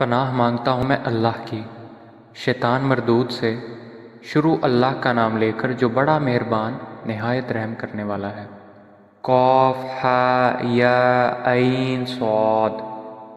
پناہ مانگتا ہوں میں اللہ کی شیطان مردود سے۔ شروع اللہ کا نام لے کر جو بڑا مہربان نہایت رحم کرنے والا ہے۔ قاف ہا یا عین صاد۔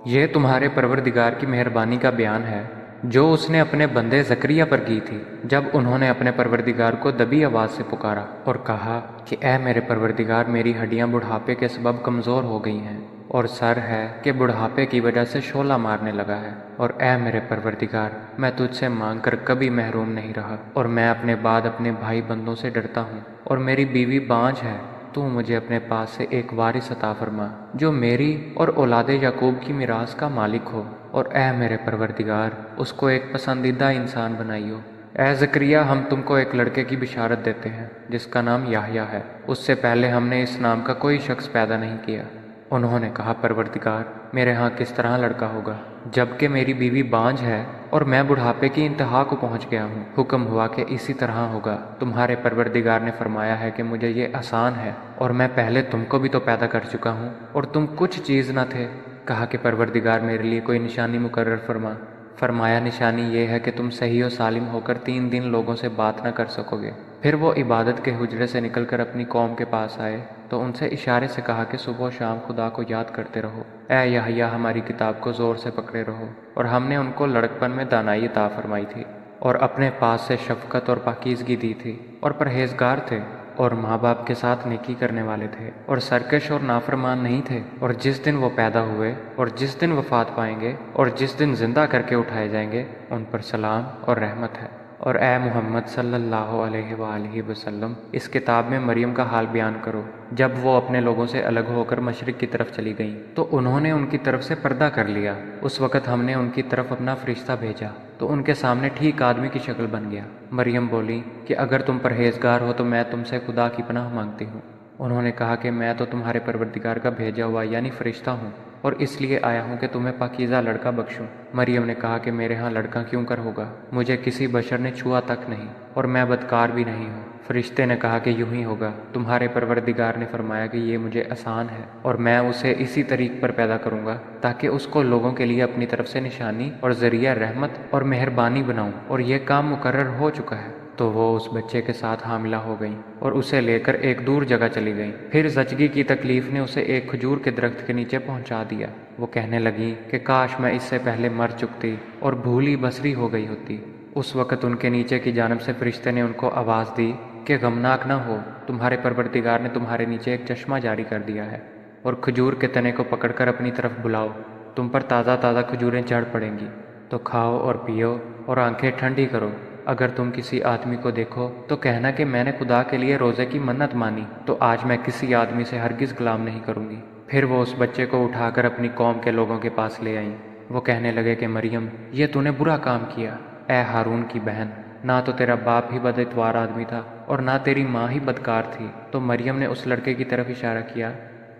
یہ تمہارے پروردگار کی مہربانی کا بیان ہے جو اس نے اپنے بندے زکریا پر کی تھی جب انہوں نے اپنے پروردگار کو دبی آواز سے پکارا اور کہا کہ اے میرے پروردگار، میری ہڈیاں بڑھاپے کے سبب کمزور ہو گئی ہیں اور سر ہے کہ بڑھاپے کی وجہ سے شعلہ مارنے لگا ہے، اور اے میرے پروردگار، میں تجھ سے مانگ کر کبھی محروم نہیں رہا، اور میں اپنے بعد اپنے بھائی بندوں سے ڈرتا ہوں، اور میری بیوی بانجھ ہے۔ تو مجھے اپنے پاس سے ایک وارث عطا فرما جو میری اور اولاد یعقوب کی میراث کا مالک ہو، اور اے میرے پروردگار، اس کو ایک پسندیدہ انسان بنائیو۔ اے زکریا، ہم تم کو ایک لڑکے کی بشارت دیتے ہیں جس کا نام یحییٰ ہے۔ اس سے پہلے ہم نے اس نام کا کوئی شخص پیدا نہیں کیا۔ انہوں نے کہا، پروردگار، میرے ہاں کس طرح لڑکا ہوگا جبکہ میری بیوی بانجھ ہے اور میں بڑھاپے کی انتہا کو پہنچ گیا ہوں۔ حکم ہوا کہ اسی طرح ہوگا۔ تمہارے پروردگار نے فرمایا ہے کہ مجھے یہ آسان ہے، اور میں پہلے تم کو بھی تو پیدا کر چکا ہوں اور تم کچھ چیز نہ تھے۔ کہا کہ پروردگار، میرے لیے کوئی نشانی مقرر فرما۔ فرمایا، نشانی یہ ہے کہ تم صحیح و سالم ہو کر 3 دن لوگوں سے بات نہ کر سکو گے۔ پھر وہ عبادت کے حجرے سے نکل کر اپنی قوم کے پاس آئے تو ان سے اشارے سے کہا کہ صبح و شام خدا کو یاد کرتے رہو۔ اے یحییٰ، ہماری کتاب کو زور سے پکڑے رہو۔ اور ہم نے ان کو لڑکپن میں دانائی عطا فرمائی تھی، اور اپنے پاس سے شفقت اور پاکیزگی دی تھی، اور پرہیزگار تھے، اور ماں باپ کے ساتھ نیکی کرنے والے تھے، اور سرکش اور نافرمان نہیں تھے۔ اور جس دن وہ پیدا ہوئے اور جس دن وفات پائیں گے اور جس دن زندہ کر کے اٹھائے جائیں گے، ان پر سلام اور رحمت ہے۔ اور اے محمد صلی اللہ علیہ وآلہ وسلم، اس کتاب میں مریم کا حال بیان کرو۔ جب وہ اپنے لوگوں سے الگ ہو کر مشرق کی طرف چلی گئیں تو انہوں نے ان کی طرف سے پردہ کر لیا۔ اس وقت ہم نے ان کی طرف اپنا فرشتہ بھیجا تو ان کے سامنے ٹھیک آدمی کی شکل بن گیا۔ مریم بولی کہ اگر تم پرہیزگار ہو تو میں تم سے خدا کی پناہ مانگتی ہوں۔ انہوں نے کہا کہ میں تو تمہارے پروردگار کا بھیجا ہوا یعنی فرشتہ ہوں، اور اس لیے آیا ہوں کہ تمہیں پاکیزہ لڑکا بخشوں۔ مریم نے کہا کہ میرے ہاں لڑکا کیوں کر ہوگا؟ مجھے کسی بشر نے چھوا تک نہیں، اور میں بدکار بھی نہیں ہوں۔ فرشتے نے کہا کہ یوں ہی ہوگا، تمہارے پروردگار نے فرمایا کہ یہ مجھے آسان ہے، اور میں اسے اسی طریق پر پیدا کروں گا تاکہ اس کو لوگوں کے لیے اپنی طرف سے نشانی اور ذریعہ رحمت اور مہربانی بناؤں، اور یہ کام مقرر ہو چکا ہے۔ تو وہ اس بچے کے ساتھ حاملہ ہو گئیں اور اسے لے کر ایک دور جگہ چلی گئیں۔ پھر زچگی کی تکلیف نے اسے ایک کھجور کے درخت کے نیچے پہنچا دیا۔ وہ کہنے لگیں کہ کاش میں اس سے پہلے مر چکتی اور بھولی بسری ہو گئی ہوتی۔ اس وقت ان کے نیچے کی جانب سے فرشتے نے ان کو آواز دی کہ غمناک نہ ہو، تمہارے پروردگار نے تمہارے نیچے ایک چشمہ جاری کر دیا ہے، اور کھجور کے تنے کو پکڑ کر اپنی طرف بلاؤ، تم پر تازہ تازہ کھجوریں چڑھ پڑیں گی، تو کھاؤ اور پیو اور آنکھیں ٹھنڈی کرو۔ اگر تم کسی آدمی کو دیکھو تو کہنا کہ میں نے خدا کے لیے روزے کی منت مانی، تو آج میں کسی آدمی سے ہرگز غلام نہیں کروں گی۔ پھر وہ اس بچے کو اٹھا کر اپنی قوم کے لوگوں کے پاس لے آئیں۔ وہ کہنے لگے کہ مریم، یہ تو نے برا کام کیا۔ اے ہارون کی بہن، نہ تو تیرا باپ ہی بد اتوار آدمی تھا اور نہ تیری ماں ہی بدکار تھی۔ تو مریم نے اس لڑکے کی طرف اشارہ کیا۔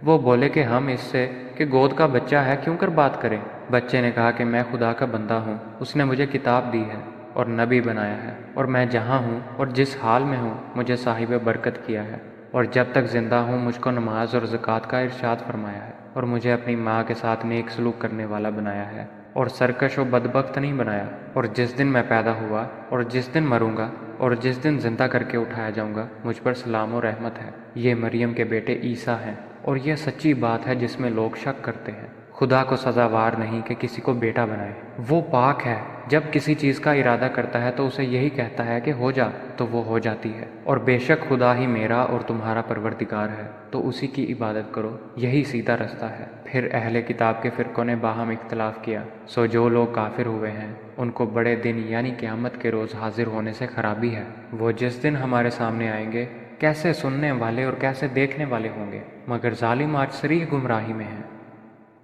وہ بولے کہ ہم اس سے کہ گود کا بچہ ہے کیوں کر بات کریں؟ بچے نے کہا کہ میں خدا کا بندہ ہوں، اس نے مجھے کتاب دی ہے اور نبی بنایا ہے، اور میں جہاں ہوں اور جس حال میں ہوں مجھے صاحب برکت کیا ہے، اور جب تک زندہ ہوں مجھ کو نماز اور زکوٰۃ کا ارشاد فرمایا ہے، اور مجھے اپنی ماں کے ساتھ نیک سلوک کرنے والا بنایا ہے، اور سرکش و بدبخت نہیں بنایا۔ اور جس دن میں پیدا ہوا اور جس دن مروں گا اور جس دن زندہ کر کے اٹھایا جاؤں گا، مجھ پر سلام و رحمت ہے۔ یہ مریم کے بیٹے عیسیٰ ہیں، اور یہ سچی بات ہے جس میں لوگ شک کرتے ہیں۔ خدا کو سزاوار نہیں کہ کسی کو بیٹا بنائے۔ وہ پاک ہے، جب کسی چیز کا ارادہ کرتا ہے تو اسے یہی کہتا ہے کہ ہو جا، تو وہ ہو جاتی ہے۔ اور بے شک خدا ہی میرا اور تمہارا پروردگار ہے، تو اسی کی عبادت کرو، یہی سیدھا رستہ ہے۔ پھر اہل کتاب کے فرقوں نے باہم اختلاف کیا، سو جو لوگ کافر ہوئے ہیں ان کو بڑے دن یعنی قیامت کے روز حاضر ہونے سے خرابی ہے۔ وہ جس دن ہمارے سامنے آئیں گے کیسے سننے والے اور کیسے دیکھنے والے ہوں گے، مگر ظالم آج صریح گمراہی میں ہیں۔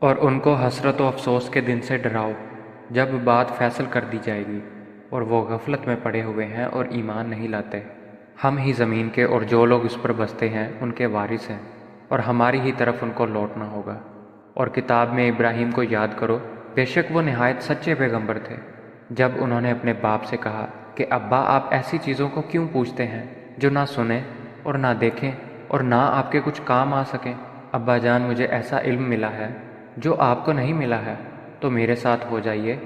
اور ان کو حسرت و افسوس کے دن سے ڈراؤ جب بات فیصل کر دی جائے گی، اور وہ غفلت میں پڑے ہوئے ہیں اور ایمان نہیں لاتے۔ ہم ہی زمین کے اور جو لوگ اس پر بستے ہیں ان کے وارث ہیں، اور ہماری ہی طرف ان کو لوٹنا ہوگا۔ اور کتاب میں ابراہیم کو یاد کرو، بے شک وہ نہایت سچے پیغمبر تھے۔ جب انہوں نے اپنے باپ سے کہا کہ ابا، آپ ایسی چیزوں کو کیوں پوچھتے ہیں جو نہ سنیں اور نہ دیکھیں اور نہ آپ کے کچھ کام آ سکیں؟ ابا جان، مجھے ایسا علم ملا ہے جو آپ کو نہیں ملا ہے، تو میرے ساتھ ہو جائیے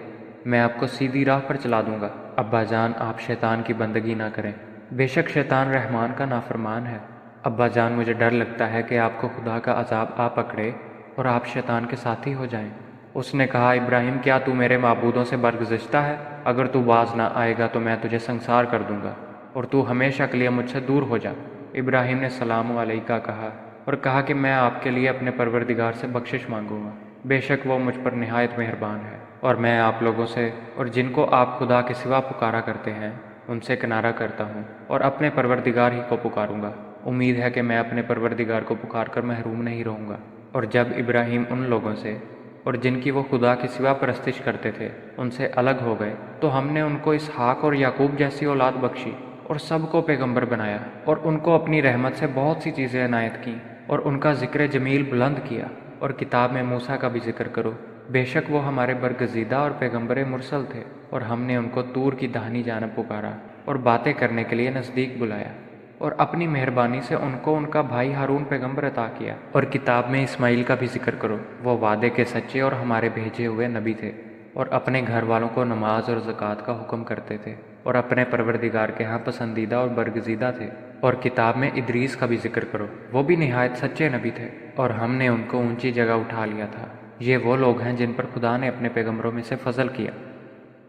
میں آپ کو سیدھی راہ پر چلا دوں گا۔ ابا جان، آپ شیطان کی بندگی نہ کریں، بے شک شیطان رحمان کا نافرمان ہے۔ ابا جان، مجھے ڈر لگتا ہے کہ آپ کو خدا کا عذاب آ پکڑے اور آپ شیطان کے ساتھی ہو جائیں۔ اس نے کہا، ابراہیم، کیا تو میرے معبودوں سے برگزشتہ ہے؟ اگر تو باز نہ آئے گا تو میں تجھے سنسار کر دوں گا اور تو ہمیشہ کے لیے مجھ سے دور ہو جا۔ ابراہیم نے سلام علیکہ کہا اور کہا کہ میں آپ کے لیے اپنے پروردگار سے بخشش مانگوں گا، بے شک وہ مجھ پر نہایت مہربان ہے، اور میں آپ لوگوں سے اور جن کو آپ خدا کے سوا پکارا کرتے ہیں ان سے کنارہ کرتا ہوں اور اپنے پروردگار ہی کو پکاروں گا۔ امید ہے کہ میں اپنے پروردگار کو پکار کر محروم نہیں رہوں گا۔ اور جب ابراہیم ان لوگوں سے اور جن کی وہ خدا کے سوا پرستش کرتے تھے ان سے الگ ہو گئے تو ہم نے ان کو اسحاق اور یعقوب جیسی اولاد بخشی اور سب کو پیغمبر بنایا، اور ان کو اپنی رحمت سے بہت سی چیزیں عنایت کیں اور ان کا ذکر جمیل بلند کیا۔ اور کتاب میں موسیٰ کا بھی ذکر کرو، بے شک وہ ہمارے برگزیدہ اور پیغمبر مرسل تھے، اور ہم نے ان کو طور کی داہنی جانب پکارا اور باتیں کرنے کے لیے نزدیک بلایا، اور اپنی مہربانی سے ان کو ان کا بھائی ہارون پیغمبر عطا کیا۔ اور کتاب میں اسماعیل کا بھی ذکر کرو، وہ وعدے کے سچے اور ہمارے بھیجے ہوئے نبی تھے، اور اپنے گھر والوں کو نماز اور زکوٰۃ کا حکم کرتے تھے، اور اپنے پروردگار کے ہاں پسندیدہ اور برگزیدہ تھے۔ اور کتاب میں ادریس کا بھی ذکر کرو، وہ بھی نہایت سچے نبی تھے، اور ہم نے ان کو اونچی جگہ اٹھا لیا تھا۔ یہ وہ لوگ ہیں جن پر خدا نے اپنے پیغمبروں میں سے فضل کیا،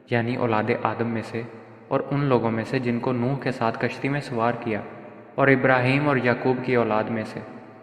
یعنی اولاد آدم میں سے، اور ان لوگوں میں سے جن کو نوح کے ساتھ کشتی میں سوار کیا، اور ابراہیم اور یعقوب کی اولاد میں سے،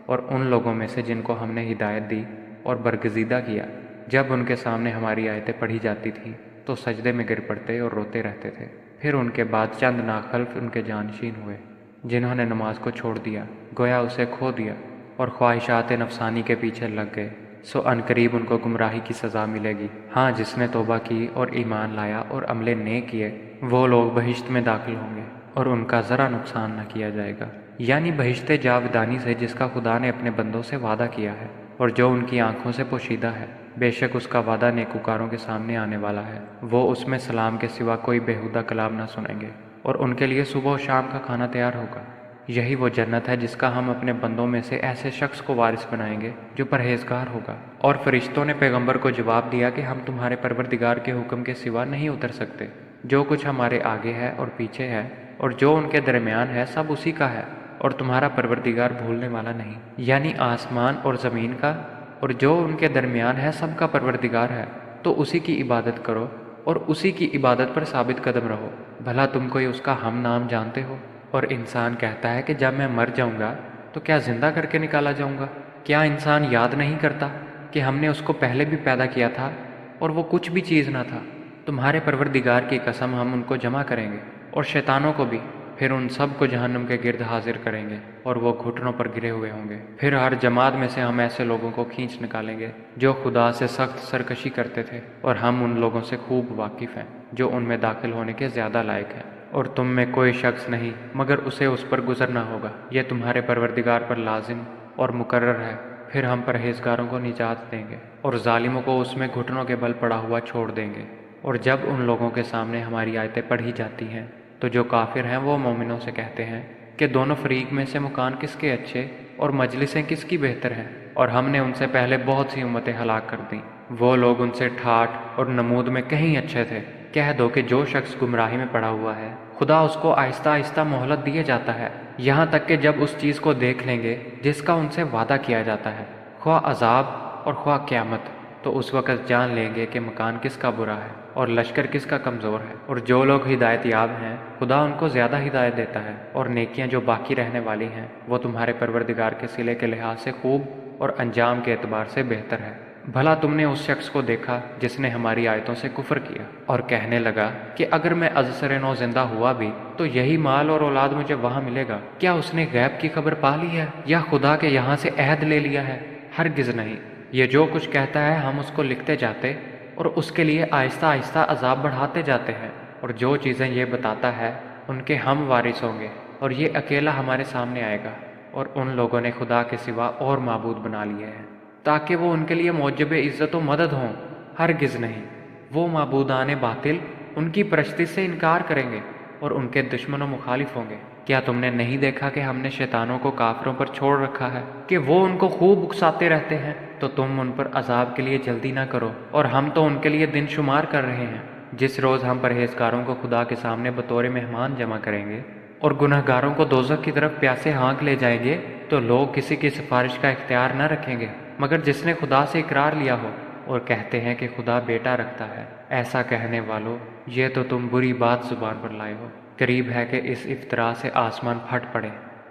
اور ان لوگوں میں سے جن کو ہم نے ہدایت دی اور برگزیدہ کیا۔ جب ان کے سامنے ہماری آیتیں پڑھی جاتی تھیں تو سجدے میں گر پڑتے اور روتے رہتے تھے۔ پھر ان کے بعد چند ناخلف ان کے جانشین ہوئے جنہوں نے نماز کو چھوڑ دیا، گویا اسے کھو دیا، اور خواہشات نفسانی کے پیچھے لگ گئے، سو عنقریب ان کو گمراہی کی سزا ملے گی۔ ہاں، جس نے توبہ کی اور ایمان لایا اور عمل نیک کیے، وہ لوگ بہشت میں داخل ہوں گے اور ان کا ذرا نقصان نہ کیا جائے گا، یعنی بہشت جاودانی سے جس کا خدا نے اپنے بندوں سے وعدہ کیا ہے اور جو ان کی آنکھوں سے پوشیدہ ہے۔ بے شک اس کا وعدہ نیکوکاروں کے سامنے آنے والا ہے، وہ اس میں سلام کے سوا کوئی بیہودہ کلام نہ سنیں گے، اور ان کے لیے صبح و شام کا کھانا تیار ہوگا۔ یہی وہ جنت ہے جس کا ہم اپنے بندوں میں سے ایسے شخص کو وارث بنائیں گے جو پرہیزگار ہوگا۔ اور فرشتوں نے پیغمبر کو جواب دیا کہ ہم تمہارے پروردگار کے حکم کے سوا نہیں اتر سکتے، جو کچھ ہمارے آگے ہے اور پیچھے ہے اور جو ان کے درمیان ہے سب اسی کا ہے، اور تمہارا پروردگار بھولنے والا نہیں، یعنی آسمان اور زمین کا اور جو ان کے درمیان ہے سب کا پروردگار ہے، تو اسی کی عبادت کرو اور اسی کی عبادت پر ثابت قدم رہو۔ بھلا تم کوئی اس کا ہم نام جانتے ہو؟ اور انسان کہتا ہے کہ جب میں مر جاؤں گا تو کیا زندہ کر کے نکالا جاؤں گا؟ کیا انسان یاد نہیں کرتا کہ ہم نے اس کو پہلے بھی پیدا کیا تھا اور وہ کچھ بھی چیز نہ تھا؟ تمہارے پروردگار کی قسم، ہم ان کو جمع کریں گے اور شیطانوں کو بھی، پھر ان سب کو جہنم کے گرد حاضر کریں گے اور وہ گھٹنوں پر گرے ہوئے ہوں گے۔ پھر ہر جماعت میں سے ہم ایسے لوگوں کو کھینچ نکالیں گے جو خدا سے سخت سرکشی کرتے تھے، اور ہم ان لوگوں سے خوب واقف ہیں جو ان میں داخل ہونے کے زیادہ لائق ہیں۔ اور تم میں کوئی شخص نہیں مگر اسے اس پر گزرنا ہوگا، یہ تمہارے پروردگار پر لازم اور مقرر ہے۔ پھر ہم پرہیزگاروں کو نجات دیں گے اور ظالموں کو اس میں گھٹنوں کے بل پڑا ہوا چھوڑ دیں گے۔ اور جب ان لوگوں کے سامنے ہماری آیتیں پڑھی جاتی ہیں تو جو کافر ہیں وہ مومنوں سے کہتے ہیں کہ دونوں فریق میں سے مکان کس کے اچھے اور مجلسیں کس کی بہتر ہیں، اور ہم نے ان سے پہلے بہت سی امتیں ہلاک کر دیں، وہ لوگ ان سے ٹھاٹھ اور نمود میں کہیں اچھے تھے۔ کہہ دو کہ جو شخص گمراہی میں پڑا ہوا ہے خدا اس کو آہستہ آہستہ مہلت دیے جاتا ہے، یہاں تک کہ جب اس چیز کو دیکھ لیں گے جس کا ان سے وعدہ کیا جاتا ہے، خواہ عذاب اور خواہ قیامت، تو اس وقت جان لیں گے کہ مکان کس کا برا ہے اور لشکر کس کا کمزور ہے۔ اور جو لوگ ہدایت یاب ہیں خدا ان کو زیادہ ہدایت دیتا ہے، اور نیکیاں جو باقی رہنے والی ہیں وہ تمہارے پروردگار کے صلے کے لحاظ سے خوب اور انجام کے اعتبار سے بہتر ہے۔ بھلا تم نے اس شخص کو دیکھا جس نے ہماری آیتوں سے کفر کیا اور کہنے لگا کہ اگر میں از سر نو زندہ ہوا بھی تو یہی مال اور اولاد مجھے وہاں ملے گا؟ کیا اس نے غیب کی خبر پا لی ہے یا خدا کے یہاں سے عہد لے لیا ہے؟ ہرگز نہیں، یہ جو کچھ کہتا ہے ہم اس کو لکھتے جاتے اور اس کے لیے آہستہ آہستہ عذاب بڑھاتے جاتے ہیں، اور جو چیزیں یہ بتاتا ہے ان کے ہم وارث ہوں گے، اور یہ اکیلا ہمارے سامنے آئے گا۔ اور ان لوگوں نے خدا کے سوا اور معبود بنا لیے ہیں تاکہ وہ ان کے لیے موجب عزت و مدد ہوں۔ ہرگز نہیں، وہ معبودان باطل ان کی پرستی سے انکار کریں گے اور ان کے دشمن و مخالف ہوں گے۔ کیا تم نے نہیں دیکھا کہ ہم نے شیطانوں کو کافروں پر چھوڑ رکھا ہے کہ وہ ان کو خوب اکساتے رہتے ہیں؟ تو تم ان پر عذاب کے لیے جلدی نہ کرو، اور ہم تو ان کے لیے دن شمار کر رہے ہیں۔ جس روز ہم پرہیزگاروں کو خدا کے سامنے بطور مہمان جمع کریں گے اور گناہگاروں کو دوزخ کی طرف پیاسے ہانک لے جائیں گے تو لوگ کسی کی سفارش کا اختیار نہ رکھیں گے مگر جس نے خدا سے اقرار لیا ہو اور کہتے ہیں کہ خدا بیٹا رکھتا ہے۔ ایسا کہنے والوں، یہ تو تم بری بات زبان پر لائے ہو۔ قریب ہے کہ اس افطرا سے آسمان پھٹ پڑے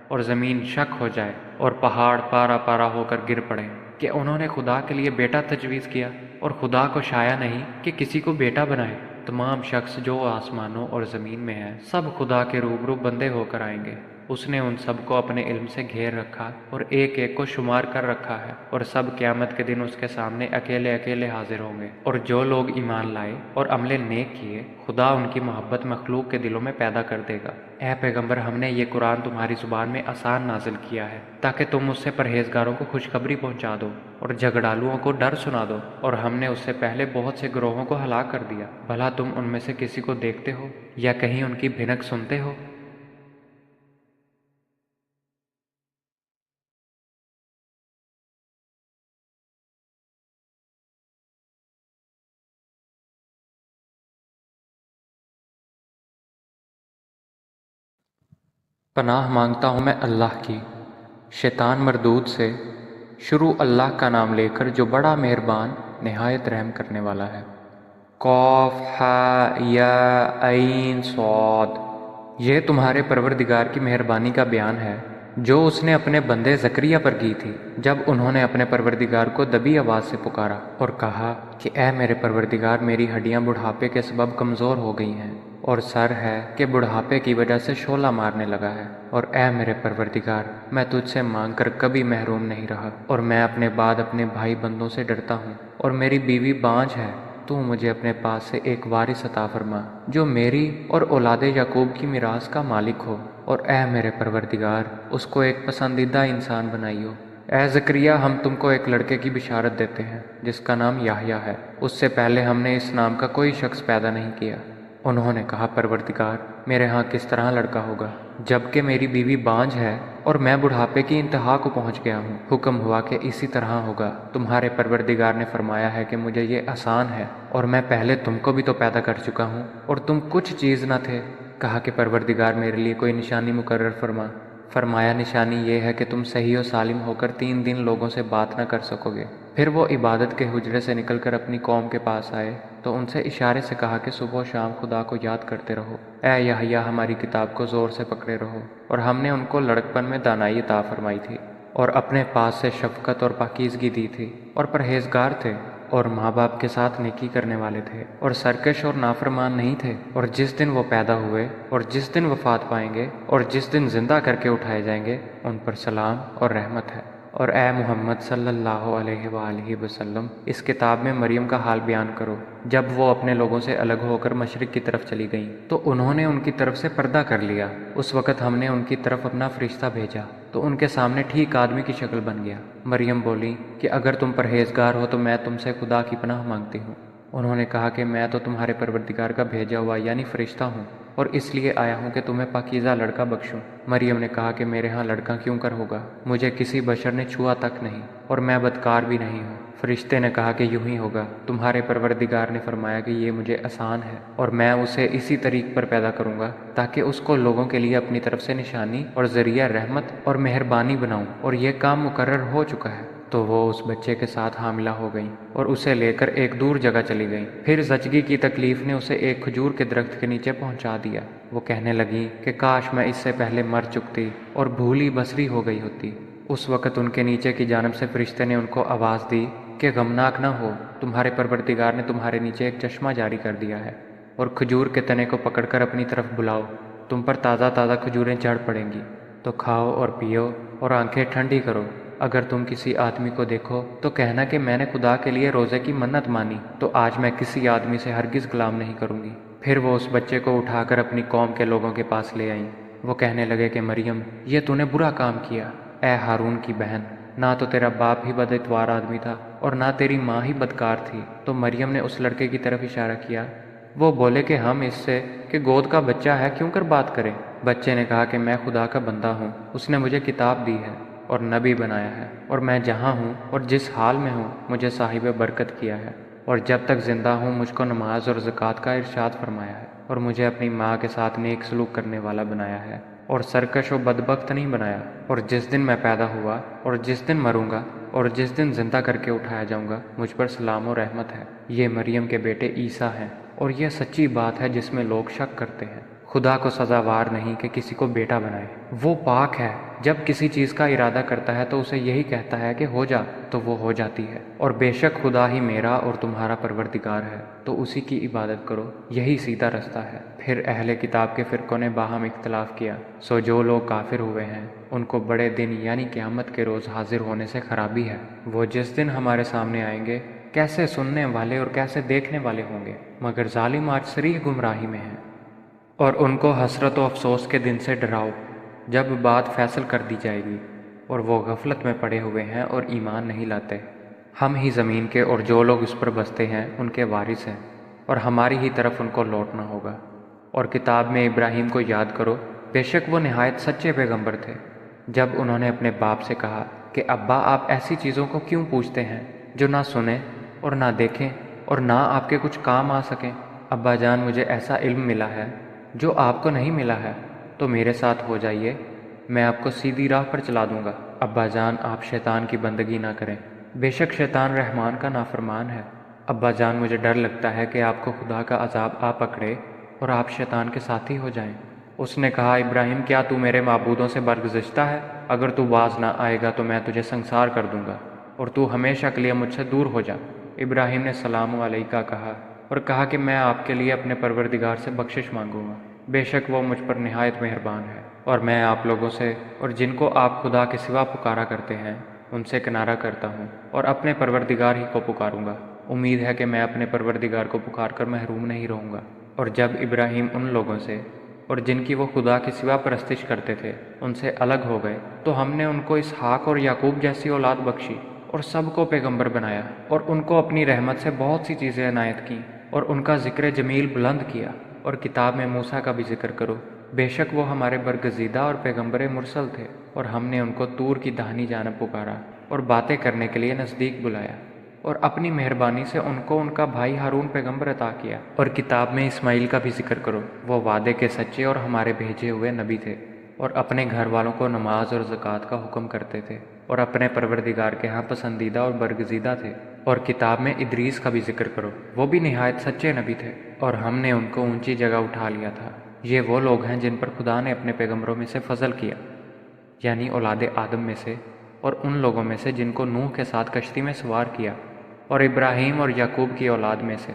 اور زمین شک ہو جائے اور پہاڑ پارا پارا ہو کر گر پڑے کہ انہوں نے خدا کے لیے بیٹا تجویز کیا اور خدا کو شایع نہیں کہ کسی کو بیٹا بنائے۔ تمام شخص جو آسمانوں اور زمین میں ہیں سب خدا کے روبرو بندے ہو کر آئیں گے۔ اس نے ان سب کو اپنے علم سے گھیر رکھا اور ایک ایک کو شمار کر رکھا ہے، اور سب قیامت کے دن اس کے سامنے اکیلے اکیلے حاضر ہوں گے۔ اور جو لوگ ایمان لائے اور عمل نیک کیے، خدا ان کی محبت مخلوق کے دلوں میں پیدا کر دے گا۔ اے پیغمبر، ہم نے یہ قرآن تمہاری زبان میں آسان نازل کیا ہے تاکہ تم اس سے پرہیزگاروں کو خوشخبری پہنچا دو اور جھگڑالوؤں کو ڈر سنا دو، اور ہم نے اس سے پہلے بہت سے گروہوں کو ہلاک کر دیا۔ بھلا تم ان میں سے کسی کو دیکھتے ہو یا کہیں ان کی بھنک سنتے ہو؟ پناہ مانگتا ہوں میں اللہ کی شیطان مردود سے۔ شروع اللہ کا نام لے کر جو بڑا مہربان نہایت رحم کرنے والا ہے۔ قاف ہا یا عین صاد۔ یہ تمہارے پروردگار کی مہربانی کا بیان ہے جو اس نے اپنے بندے زکریا پر کی تھی جب انہوں نے اپنے پروردگار کو دبی آواز سے پکارا اور کہا کہ اے میرے پروردگار، میری ہڈیاں بڑھاپے کے سبب کمزور ہو گئی ہیں اور سر ہے کہ بڑھاپے کی وجہ سے شعلہ مارنے لگا ہے، اور اے میرے پروردگار، میں تجھ سے مانگ کر کبھی محروم نہیں رہا، اور میں اپنے بعد اپنے بھائی بندوں سے ڈرتا ہوں، اور میری بیوی بانجھ ہے۔ تو مجھے اپنے پاس سے ایک وارث عطا فرما جو میری اور اولاد یعقوب کی میراث کا مالک ہو، اور اے میرے پروردگار، اس کو ایک پسندیدہ انسان بنائیو۔ اے زکریا، ہم تم کو ایک لڑکے کی بشارت دیتے ہیں جس کا نام یحییٰ ہے۔ اس سے پہلے ہم نے اس نام کا کوئی شخص پیدا نہیں کیا۔ انہوں نے کہا، پروردگار، میرے ہاں کس طرح لڑکا ہوگا جبکہ میری بیوی بانجھ ہے اور میں بڑھاپے کی انتہا کو پہنچ گیا ہوں؟ حکم ہوا کہ اسی طرح ہوگا۔ تمہارے پروردگار نے فرمایا ہے کہ مجھے یہ آسان ہے، اور میں پہلے تم کو بھی تو پیدا کر چکا ہوں اور تم کچھ چیز نہ تھے۔ کہا کہ پروردگار، میرے لیے کوئی نشانی مقرر فرما۔ فرمایا، نشانی یہ ہے کہ تم صحیح و سالم ہو کر 3 دن لوگوں سے بات نہ کر سکو گے۔ پھر وہ عبادت کے حجرے سے نکل کر اپنی قوم کے پاس آئے تو ان سے اشارے سے کہا کہ صبح و شام خدا کو یاد کرتے رہو۔ اے یحییٰ، ہماری کتاب کو زور سے پکڑے رہو۔ اور ہم نے ان کو لڑکپن میں دانائی عطا فرمائی تھی اور اپنے پاس سے شفقت اور پاکیزگی دی تھی، اور پرہیزگار تھے اور ماں باپ کے ساتھ نیکی کرنے والے تھے اور سرکش اور نافرمان نہیں تھے۔ اور جس دن وہ پیدا ہوئے اور جس دن وفات پائیں گے اور جس دن زندہ کر کے اٹھائے جائیں گے، ان پر سلام اور رحمت ہے۔ اور اے محمد صلی اللہ علیہ وآلہ وسلم، اس کتاب میں مریم کا حال بیان کرو۔ جب وہ اپنے لوگوں سے الگ ہو کر مشرق کی طرف چلی گئیں تو انہوں نے ان کی طرف سے پردہ کر لیا۔ اس وقت ہم نے ان کی طرف اپنا فرشتہ بھیجا تو ان کے سامنے ٹھیک آدمی کی شکل بن گیا۔ مریم بولی کہ اگر تم پرہیزگار ہو تو میں تم سے خدا کی پناہ مانگتی ہوں۔ انہوں نے کہا کہ میں تو تمہارے پروردگار کا بھیجا ہوا یعنی فرشتہ ہوں، اور اس لیے آیا ہوں کہ تمہیں پاکیزہ لڑکا بخشوں۔ مریم نے کہا کہ میرے ہاں لڑکا کیوں کر ہوگا؟ مجھے کسی بشر نے چھوا تک نہیں اور میں بدکار بھی نہیں ہوں۔ فرشتے نے کہا کہ یوں ہی ہوگا، تمہارے پروردگار نے فرمایا کہ یہ مجھے آسان ہے، اور میں اسے اسی طریق پر پیدا کروں گا تاکہ اس کو لوگوں کے لیے اپنی طرف سے نشانی اور ذریعہ رحمت اور مہربانی بناؤں، اور یہ کام مقرر ہو چکا ہے۔ تو وہ اس بچے کے ساتھ حاملہ ہو گئیں اور اسے لے کر ایک دور جگہ چلی گئیں۔ پھر زچگی کی تکلیف نے اسے ایک کھجور کے درخت کے نیچے پہنچا دیا۔ وہ کہنے لگی کہ کاش میں اس سے پہلے مر چکتی اور بھولی بسری ہو گئی ہوتی۔ اس وقت ان کے نیچے کی جانب سے فرشتے نے ان کو آواز دی کہ غمناک نہ ہو، تمہارے پروردگار نے تمہارے نیچے ایک چشمہ جاری کر دیا ہے، اور کھجور کے تنے کو پکڑ کر اپنی طرف بلاؤ، تم پر تازہ تازہ کھجوریں چڑھ پڑیں گی، تو کھاؤ اور پیو اور آنکھیں ٹھنڈی کرو۔ اگر تم کسی آدمی کو دیکھو تو کہنا کہ میں نے خدا کے لیے روزے کی منت مانی، تو آج میں کسی آدمی سے ہرگز کلام نہیں کروں گی۔ پھر وہ اس بچے کو اٹھا کر اپنی قوم کے لوگوں کے پاس لے آئیں۔ وہ کہنے لگے کہ مریم، یہ تو نے برا کام کیا۔ اے ہارون کی بہن، نہ تو تیرا باپ ہی بد اتوار آدمی تھا اور نہ تیری ماں ہی بدکار تھی۔ تو مریم نے اس لڑکے کی طرف اشارہ کیا۔ وہ بولے کہ ہم اس سے کہ گود کا بچہ ہے کیوں کر بات کریں؟ بچے نے کہا کہ میں خدا کا بندہ ہوں، اس نے مجھے کتاب دی ہے اور نبی بنایا ہے، اور میں جہاں ہوں اور جس حال میں ہوں مجھے صاحب برکت کیا ہے، اور جب تک زندہ ہوں مجھ کو نماز اور زکوٰۃ کا ارشاد فرمایا ہے، اور مجھے اپنی ماں کے ساتھ نیک سلوک کرنے والا بنایا ہے، اور سرکش و بدبخت نہیں بنایا۔ اور جس دن میں پیدا ہوا اور جس دن مروں گا اور جس دن زندہ کر کے اٹھایا جاؤں گا، مجھ پر سلام و رحمت ہے۔ یہ مریم کے بیٹے عیسیٰ ہیں، اور یہ سچی بات ہے جس میں لوگ شک کرتے ہیں۔ خدا کو سزاوار نہیں کہ کسی کو بیٹا بنائے، وہ پاک ہے۔ جب کسی چیز کا ارادہ کرتا ہے تو اسے یہی کہتا ہے کہ ہو جا، تو وہ ہو جاتی ہے۔ اور بے شک خدا ہی میرا اور تمہارا پروردگار ہے، تو اسی کی عبادت کرو، یہی سیدھا رستہ ہے۔ پھر اہل کتاب کے فرقوں نے باہم اختلاف کیا، سو جو لوگ کافر ہوئے ہیں ان کو بڑے دن یعنی قیامت کے روز حاضر ہونے سے خرابی ہے۔ وہ جس دن ہمارے سامنے آئیں گے کیسے سننے والے اور کیسے دیکھنے والے ہوں گے، مگر ظالم آج صریح گمراہی میں ہیں۔ اور ان کو حسرت و افسوس کے دن سے ڈراؤ جب بات فیصل کر دی جائے گی، اور وہ غفلت میں پڑے ہوئے ہیں اور ایمان نہیں لاتے۔ ہم ہی زمین کے اور جو لوگ اس پر بستے ہیں ان کے وارث ہیں، اور ہماری ہی طرف ان کو لوٹنا ہوگا۔ اور کتاب میں ابراہیم کو یاد کرو، بے شک وہ نہایت سچے پیغمبر تھے۔ جب انہوں نے اپنے باپ سے کہا کہ ابا آپ ایسی چیزوں کو کیوں پوچھتے ہیں جو نہ سنیں اور نہ دیکھیں اور نہ آپ کے کچھ کام آ سکیں؟ ابا جان مجھے ایسا علم ملا ہے جو آپ کو نہیں ملا ہے، تو میرے ساتھ ہو جائیے، میں آپ کو سیدھی راہ پر چلا دوں گا۔ ابا جان آپ شیطان کی بندگی نہ کریں، بے شک شیطان رحمان کا نافرمان ہے۔ ابا جان مجھے ڈر لگتا ہے کہ آپ کو خدا کا عذاب آ پکڑے اور آپ شیطان کے ساتھی ہو جائیں۔ اس نے کہا ابراہیم کیا تو میرے معبودوں سے برگزشتہ ہے؟ اگر تو باز نہ آئے گا تو میں تجھے سنسار کر دوں گا، اور تو ہمیشہ کے لیے مجھ سے دور ہو جا۔ ابراہیم نے سلام علیکہ کہا اور کہا کہ میں آپ کے لیے اپنے پروردگار سے بخشش مانگوں گا، بے شک وہ مجھ پر نہایت مہربان ہے۔ اور میں آپ لوگوں سے اور جن کو آپ خدا کے سوا پکارا کرتے ہیں ان سے کنارہ کرتا ہوں، اور اپنے پروردگار ہی کو پکاروں گا۔ امید ہے کہ میں اپنے پروردگار کو پکار کر محروم نہیں رہوں گا۔ اور جب ابراہیم ان لوگوں سے اور جن کی وہ خدا کے سوا پرستش کرتے تھے ان سے الگ ہو گئے، تو ہم نے ان کو اسحاق اور یعقوب جیسی اولاد بخشی، اور سب کو پیغمبر بنایا، اور ان کو اپنی رحمت سے بہت سی چیزیں عنایت کیں، اور ان کا ذکر جمیل بلند کیا۔ اور کتاب میں موسیٰ کا بھی ذکر کرو، بے شک وہ ہمارے برگزیدہ اور پیغمبر مرسل تھے، اور ہم نے ان کو طور کی داہنی جانب پکارا اور باتیں کرنے کے لیے نزدیک بلایا، اور اپنی مہربانی سے ان کو ان کا بھائی ہارون پیغمبر عطا کیا۔ اور کتاب میں اسماعیل کا بھی ذکر کرو، وہ وعدے کے سچے اور ہمارے بھیجے ہوئے نبی تھے، اور اپنے گھر والوں کو نماز اور زکوٰۃ کا حکم کرتے تھے، اور اپنے پروردگار کے ہاں پسندیدہ اور برگزیدہ تھے۔ اور کتاب میں ادریس کا بھی ذکر کرو، وہ بھی نہایت سچے نبی تھے، اور ہم نے ان کو اونچی جگہ اٹھا لیا تھا۔ یہ وہ لوگ ہیں جن پر خدا نے اپنے پیغمبروں میں سے فضل کیا، یعنی اولاد آدم میں سے، اور ان لوگوں میں سے جن کو نوح کے ساتھ کشتی میں سوار کیا، اور ابراہیم اور یعقوب کی اولاد میں سے،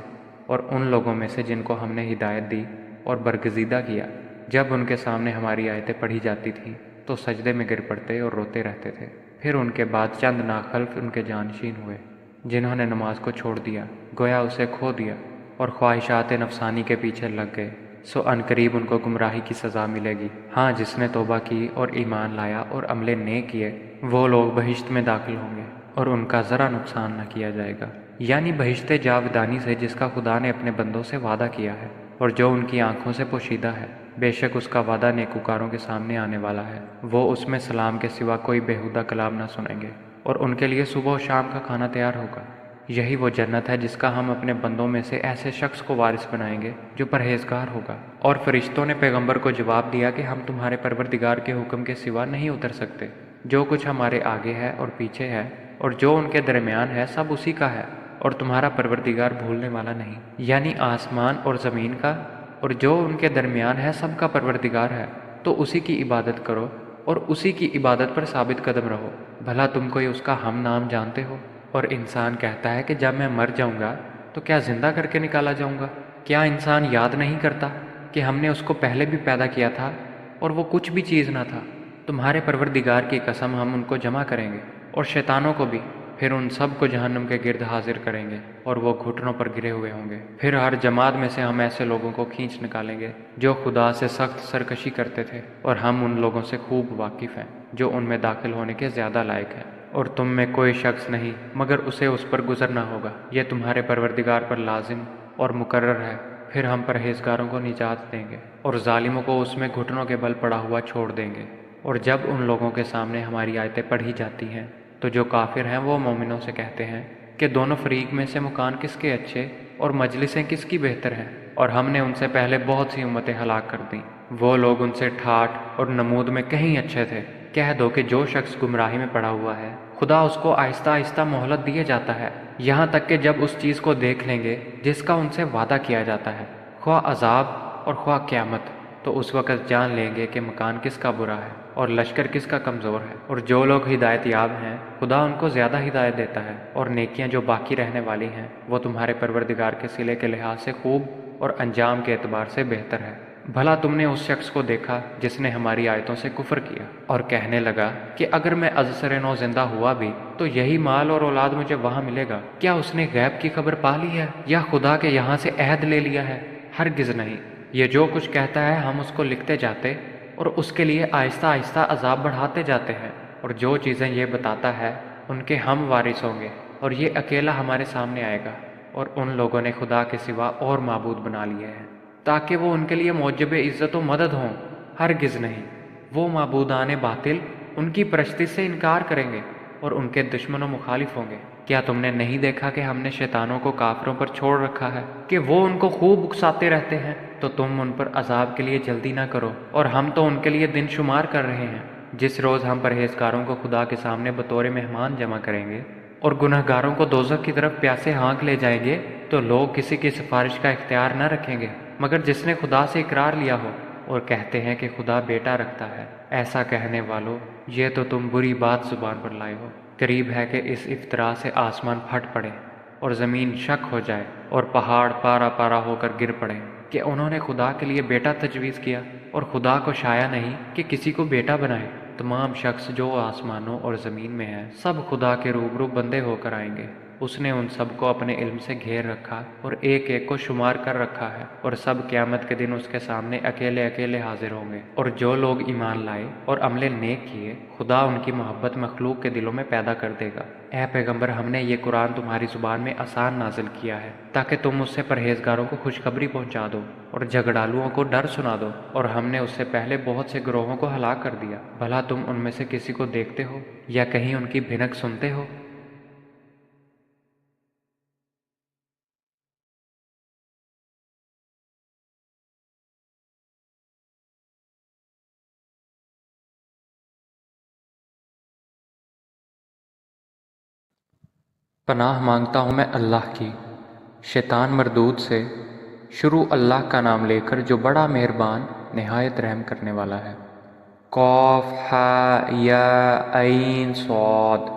اور ان لوگوں میں سے جن کو ہم نے ہدایت دی اور برگزیدہ کیا۔ جب ان کے سامنے ہماری آیتیں پڑھی جاتی تھیں تو سجدے میں گر پڑتے اور روتے رہتے تھے۔ پھر ان کے بعد چند ناخلف ان کے جانشین ہوئے جنہوں نے نماز کو چھوڑ دیا، گویا اسے کھو دیا، اور خواہشات نفسانی کے پیچھے لگ گئے، سو عنقریب ان کو گمراہی کی سزا ملے گی۔ ہاں جس نے توبہ کی اور ایمان لایا اور عمل نیک کیے، وہ لوگ بہشت میں داخل ہوں گے، اور ان کا ذرا نقصان نہ کیا جائے گا، یعنی بہشت جاودانی سے جس کا خدا نے اپنے بندوں سے وعدہ کیا ہے، اور جو ان کی آنکھوں سے پوشیدہ ہے۔ بے شک اس کا وعدہ نیکوکاروں کے سامنے آنے والا ہے، وہ اس میں سلام کے سوا کوئی بیہودہ کلام نہ سنیں گے، اور ان کے لیے صبح و شام کا کھانا تیار ہوگا۔ یہی وہ جنت ہے جس کا ہم اپنے بندوں میں سے ایسے شخص کو وارث بنائیں گے جو پرہیزگار ہوگا۔ اور فرشتوں نے پیغمبر کو جواب دیا کہ ہم تمہارے پروردگار کے حکم کے سوا نہیں اتر سکتے۔ جو کچھ ہمارے آگے ہے اور پیچھے ہے اور جو ان کے درمیان ہے سب اسی کا ہے، اور تمہارا پروردگار بھولنے والا نہیں۔ یعنی آسمان اور زمین کا اور جو ان کے درمیان ہے سب کا پروردگار ہے، تو اسی کی عبادت کرو اور اسی کی عبادت پر ثابت قدم رہو۔ بھلا تم کوئی اس کا ہم نام جانتے ہو؟ اور انسان کہتا ہے کہ جب میں مر جاؤں گا تو کیا زندہ کر کے نکالا جاؤں گا؟ کیا انسان یاد نہیں کرتا کہ ہم نے اس کو پہلے بھی پیدا کیا تھا اور وہ کچھ بھی چیز نہ تھا؟ تمہارے پروردگار کی قسم ہم ان کو جمع کریں گے اور شیطانوں کو بھی، پھر ان سب کو جہنم کے گرد حاضر کریں گے اور وہ گھٹنوں پر گرے ہوئے ہوں گے۔ پھر ہر جماعت میں سے ہم ایسے لوگوں کو کھینچ نکالیں گے جو خدا سے سخت سرکشی کرتے تھے، اور ہم ان لوگوں سے خوب واقف ہیں جو ان میں داخل ہونے کے زیادہ لائق ہیں۔ اور تم میں کوئی شخص نہیں مگر اسے اس پر گزرنا ہوگا، یہ تمہارے پروردگار پر لازم اور مقرر ہے۔ پھر ہم پرہیزگاروں کو نجات دیں گے اور ظالموں کو اس میں گھٹنوں کے بل پڑا ہوا چھوڑ دیں گے۔ اور جب ان لوگوں کے سامنے ہماری آیتیں پڑھی جاتی ہیں تو جو کافر ہیں وہ مومنوں سے کہتے ہیں کہ دونوں فریق میں سے مکان کس کے اچھے اور مجلسیں کس کی بہتر ہیں، اور ہم نے ان سے پہلے بہت سی امتیں ہلاک کر دیں، وہ لوگ ان سے ٹھاٹھ اور نمود میں کہیں اچھے تھے۔ کہہ دو کہ جو شخص گمراہی میں پڑا ہوا ہے خدا اس کو آہستہ آہستہ مہلت دیے جاتا ہے، یہاں تک کہ جب اس چیز کو دیکھ لیں گے جس کا ان سے وعدہ کیا جاتا ہے، خواہ عذاب اور خواہ قیامت، تو اس وقت جان لیں گے کہ مکان کس کا برا ہے اور لشکر کس کا کمزور ہے۔ اور جو لوگ ہدایت یاب ہیں خدا ان کو زیادہ ہدایت دیتا ہے، اور نیکیاں جو باقی رہنے والی ہیں وہ تمہارے پروردگار کے صلے کے لحاظ سے خوب اور انجام کے اعتبار سے بہتر ہے۔ بھلا تم نے اس شخص کو دیکھا جس نے ہماری آیتوں سے کفر کیا اور کہنے لگا کہ اگر میں ازسر نو زندہ ہوا بھی تو یہی مال اور اولاد مجھے وہاں ملے گا؟ کیا اس نے غیب کی خبر پا لی ہے یا خدا کے یہاں سے عہد لے لیا ہے؟ ہرگز نہیں۔ یہ جو کچھ کہتا ہے ہم اس کو لکھتے جاتے اور اس کے لیے آہستہ آہستہ عذاب بڑھاتے جاتے ہیں، اور جو چیزیں یہ بتاتا ہے ان کے ہم وارث ہوں گے، اور یہ اکیلا ہمارے سامنے آئے گا۔ اور ان لوگوں نے خدا کے سوا اور معبود بنا لیے ہیں تاکہ وہ ان کے لیے موجب عزت و مدد ہوں۔ ہرگز نہیں، وہ معبودان باطل ان کی پرستش سے انکار کریں گے اور ان کے دشمن و مخالف ہوں گے۔ کیا تم نے نہیں دیکھا کہ ہم نے شیطانوں کو کافروں پر چھوڑ رکھا ہے کہ وہ ان کو خوب اکساتے رہتے ہیں؟ تو تم ان پر عذاب کے لیے جلدی نہ کرو، اور ہم تو ان کے لیے دن شمار کر رہے ہیں۔ جس روز ہم پرہیزگاروں کو خدا کے سامنے بطور مہمان جمع کریں گے اور گناہ گاروں کو دوزخ کی طرف پیاسے ہانک لے جائیں گے، تو لوگ کسی کی سفارش کا اختیار نہ رکھیں گے مگر جس نے خدا سے اقرار لیا ہو، اور کہتے ہیں کہ خدا بیٹا رکھتا ہے۔ ایسا کہنے والوں، یہ تو تم بری بات زبان پر لائے ہو۔ قریب ہے کہ اس افطرا سے آسمان پھٹ پڑے اور زمین شک ہو جائے اور پہاڑ پارا پارا ہو کر گر پڑے، کہ انہوں نے خدا کے لیے بیٹا تجویز کیا، اور خدا کو شایع نہیں کہ کسی کو بیٹا بنائے۔ تمام شخص جو آسمانوں اور زمین میں ہیں سب خدا کے روبرو بندے ہو کر آئیں گے۔ اس نے ان سب کو اپنے علم سے گھیر رکھا اور ایک ایک کو شمار کر رکھا ہے، اور سب قیامت کے دن اس کے سامنے اکیلے اکیلے حاضر ہوں گے۔ اور جو لوگ ایمان لائے اور عمل نیک کیے خدا ان کی محبت مخلوق کے دلوں میں پیدا کر دے گا۔ اے پیغمبر، ہم نے یہ قرآن تمہاری زبان میں آسان نازل کیا ہے تاکہ تم اس سے پرہیزگاروں کو خوشخبری پہنچا دو اور جھگڑالوؤں کو ڈر سنا دو، اور ہم نے اس سے پہلے بہت سے گروہوں کو ہلاک کر دیا۔ بھلا تم ان میں سے کسی کو دیکھتے ہو یا کہیں ان کی بھنک سنتے ہو؟ پناہ مانگتا ہوں میں اللہ کی شیطان مردود سے۔ شروع اللہ کا نام لے کر جو بڑا مہربان نہایت رحم کرنے والا ہے۔ قاف ہا یا عین صاد۔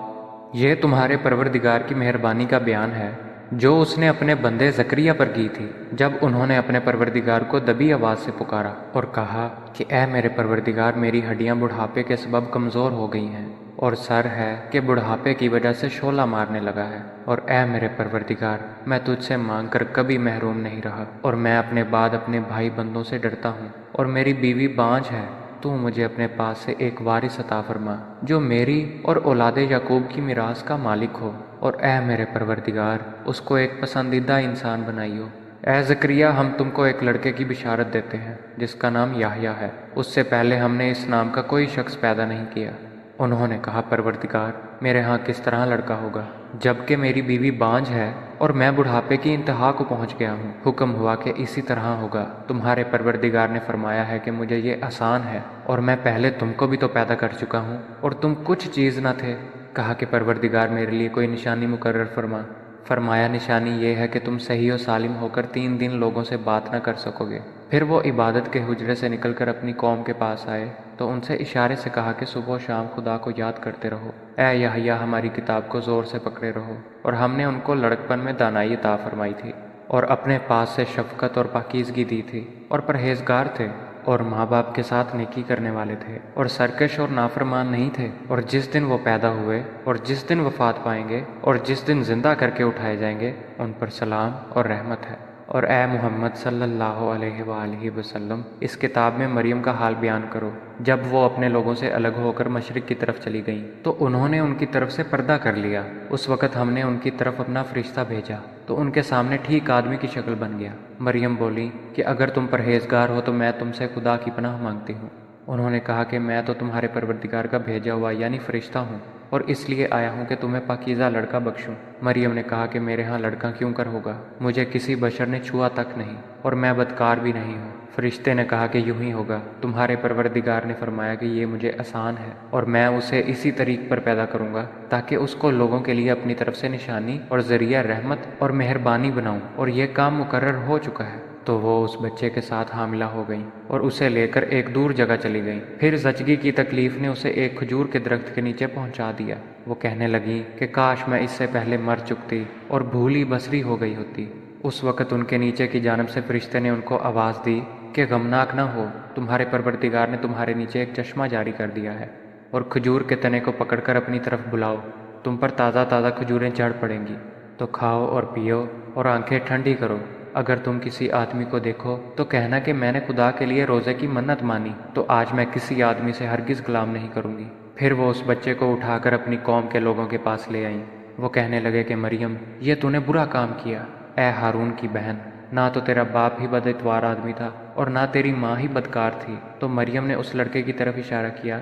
یہ تمہارے پروردگار کی مہربانی کا بیان ہے جو اس نے اپنے بندے زکریا پر کی تھی جب انہوں نے اپنے پروردگار کو دبی آواز سے پکارا اور کہا کہ اے میرے پروردگار، میری ہڈیاں بڑھاپے کے سبب کمزور ہو گئی ہیں، اور سر ہے کہ بڑھاپے کی وجہ سے شعلہ مارنے لگا ہے، اور اے میرے پروردگار، میں تجھ سے مانگ کر کبھی محروم نہیں رہا، اور میں اپنے بعد اپنے بھائی بندوں سے ڈرتا ہوں، اور میری بیوی بانجھ ہے۔ تو مجھے اپنے پاس سے ایک وارث عطا فرما جو میری اور اولاد یعقوب کی میراث کا مالک ہو، اور اے میرے پروردگار، اس کو ایک پسندیدہ انسان بنائیو۔ اے زکریا، ہم تم کو ایک لڑکے کی بشارت دیتے ہیں جس کا نام یحییٰ ہے۔ اس سے پہلے ہم نے اس نام کا کوئی شخص پیدا نہیں کیا۔ انہوں نے کہا، پروردگار، میرے ہاں کس طرح لڑکا ہوگا جبکہ میری بیوی بانجھ ہے اور میں بڑھاپے کی انتہا کو پہنچ گیا ہوں؟ حکم ہوا کہ اسی طرح ہوگا۔ تمہارے پروردگار نے فرمایا ہے کہ مجھے یہ آسان ہے، اور میں پہلے تم کو بھی تو پیدا کر چکا ہوں اور تم کچھ چیز نہ تھے۔ کہا کہ پروردگار، میرے لیے کوئی نشانی مقرر فرما۔ فرمایا، نشانی یہ ہے کہ تم صحیح و سالم ہو کر 3 دن لوگوں سے بات نہ کر سکو گے۔ پھر وہ عبادت کے حجرے سے نکل کر اپنی قوم کے پاس آئے تو ان سے اشارے سے کہا کہ صبح و شام خدا کو یاد کرتے رہو۔ اے یحییٰ، ہماری کتاب کو زور سے پکڑے رہو۔ اور ہم نے ان کو لڑکپن میں دانائی عطا فرمائی تھی، اور اپنے پاس سے شفقت اور پاکیزگی دی تھی، اور پرہیزگار تھے، اور ماں باپ کے ساتھ نیکی کرنے والے تھے، اور سرکش اور نافرمان نہیں تھے۔ اور جس دن وہ پیدا ہوئے اور جس دن وفات پائیں گے اور جس دن زندہ کر کے اٹھائے جائیں گے، ان پر سلام اور رحمت ہے۔ اور اے محمد صلی اللہ علیہ وآلہ وسلم، اس کتاب میں مریم کا حال بیان کرو۔ جب وہ اپنے لوگوں سے الگ ہو کر مشرق کی طرف چلی گئیں تو انہوں نے ان کی طرف سے پردہ کر لیا۔ اس وقت ہم نے ان کی طرف اپنا فرشتہ بھیجا تو ان کے سامنے ٹھیک آدمی کی شکل بن گیا۔ مریم بولی کہ اگر تم پرہیزگار ہو تو میں تم سے خدا کی پناہ مانگتی ہوں۔ انہوں نے کہا کہ میں تو تمہارے پروردگار کا بھیجا ہوا یعنی فرشتہ ہوں۔ اور اس لیے آیا ہوں کہ تمہیں پاکیزہ لڑکا بخشوں۔ مریم نے کہا کہ میرے ہاں لڑکا کیوں کر ہوگا، مجھے کسی بشر نے چھوا تک نہیں اور میں بدکار بھی نہیں ہوں۔ فرشتے نے کہا کہ یوں ہی ہوگا، تمہارے پروردگار نے فرمایا کہ یہ مجھے آسان ہے اور میں اسے اسی طریق پر پیدا کروں گا تاکہ اس کو لوگوں کے لیے اپنی طرف سے نشانی اور ذریعہ رحمت اور مہربانی بناؤں، اور یہ کام مقرر ہو چکا ہے۔ تو وہ اس بچے کے ساتھ حاملہ ہو گئیں اور اسے لے کر ایک دور جگہ چلی گئیں۔ پھر زچگی کی تکلیف نے اسے ایک کھجور کے درخت کے نیچے پہنچا دیا۔ وہ کہنے لگیں کہ کاش میں اس سے پہلے مر چکتی اور بھولی بسری ہو گئی ہوتی۔ اس وقت ان کے نیچے کی جانب سے فرشتے نے ان کو آواز دی کہ غمناک نہ ہو، تمہارے پروردگار نے تمہارے نیچے ایک چشمہ جاری کر دیا ہے، اور کھجور کے تنے کو پکڑ کر اپنی طرف بلاؤ، تم پر تازہ تازہ کھجوریں جھڑ پڑیں گی، تو کھاؤ اور پیو اور آنکھیں ٹھنڈی کرو۔ اگر تم کسی آدمی کو دیکھو تو کہنا کہ میں نے خدا کے لیے روزے کی منت مانی، تو آج میں کسی آدمی سے ہرگز کلام نہیں کروں گی۔ پھر وہ اس بچے کو اٹھا کر اپنی قوم کے لوگوں کے پاس لے آئیں۔ وہ کہنے لگے کہ مریم، یہ تو نے برا کام کیا، اے ہارون کی بہن، نہ تو تیرا باپ ہی بد اتوار آدمی تھا اور نہ تیری ماں ہی بدکار تھی۔ تو مریم نے اس لڑکے کی طرف اشارہ کیا۔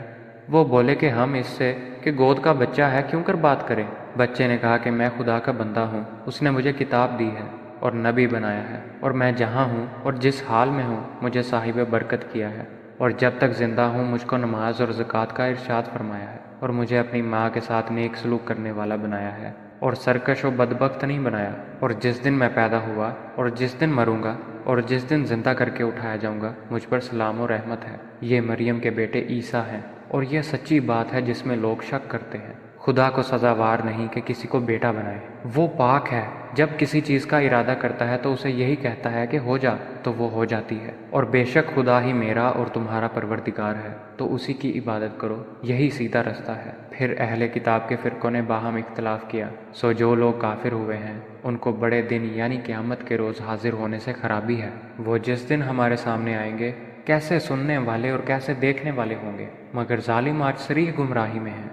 وہ بولے کہ ہم اس سے کہ گود کا بچہ ہے کیوں کر بات کریں؟ بچے نے کہا کہ میں خدا کا بندہ ہوں، اس نے مجھے کتاب دی ہے اور نبی بنایا ہے، اور میں جہاں ہوں اور جس حال میں ہوں مجھے صاحب برکت کیا ہے، اور جب تک زندہ ہوں مجھ کو نماز اور زکوٰۃ کا ارشاد فرمایا ہے، اور مجھے اپنی ماں کے ساتھ نیک سلوک کرنے والا بنایا ہے، اور سرکش و بدبخت نہیں بنایا، اور جس دن میں پیدا ہوا اور جس دن مروں گا اور جس دن زندہ کر کے اٹھایا جاؤں گا مجھ پر سلام و رحمت ہے۔ یہ مریم کے بیٹے عیسیٰ ہیں، اور یہ سچی بات ہے جس میں لوگ شک کرتے ہیں۔ خدا کو سزاوار نہیں کہ کسی کو بیٹا بنائے، وہ پاک ہے، جب کسی چیز کا ارادہ کرتا ہے تو اسے یہی کہتا ہے کہ ہو جا تو وہ ہو جاتی ہے۔ اور بے شک خدا ہی میرا اور تمہارا پروردگار ہے، تو اسی کی عبادت کرو، یہی سیدھا رستہ ہے۔ پھر اہل کتاب کے فرقوں نے باہم اختلاف کیا، سو جو لوگ کافر ہوئے ہیں ان کو بڑے دن یعنی قیامت کے روز حاضر ہونے سے خرابی ہے۔ وہ جس دن ہمارے سامنے آئیں گے کیسے سننے والے اور کیسے دیکھنے والے ہوں گے، مگر ظالم آج صریح گمراہی میں ہیں۔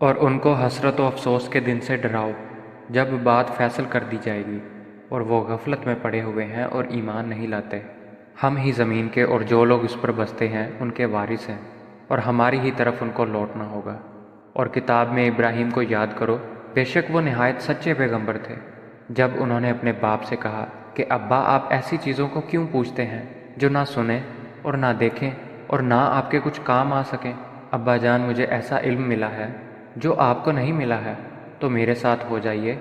اور ان کو حسرت و افسوس کے دن سے ڈراؤ جب بات فیصل کر دی جائے گی، اور وہ غفلت میں پڑے ہوئے ہیں اور ایمان نہیں لاتے۔ ہم ہی زمین کے اور جو لوگ اس پر بستے ہیں ان کے وارث ہیں، اور ہماری ہی طرف ان کو لوٹنا ہوگا۔ اور کتاب میں ابراہیم کو یاد کرو، بے شک وہ نہایت سچے پیغمبر تھے۔ جب انہوں نے اپنے باپ سے کہا کہ ابا آپ ایسی چیزوں کو کیوں پوچھتے ہیں جو نہ سنیں اور نہ دیکھیں اور نہ آپ کے کچھ کام آ سکیں؟ ابا جان مجھے ایسا علم ملا ہے جو آپ کو نہیں ملا ہے، تو میرے ساتھ ہو جائیے،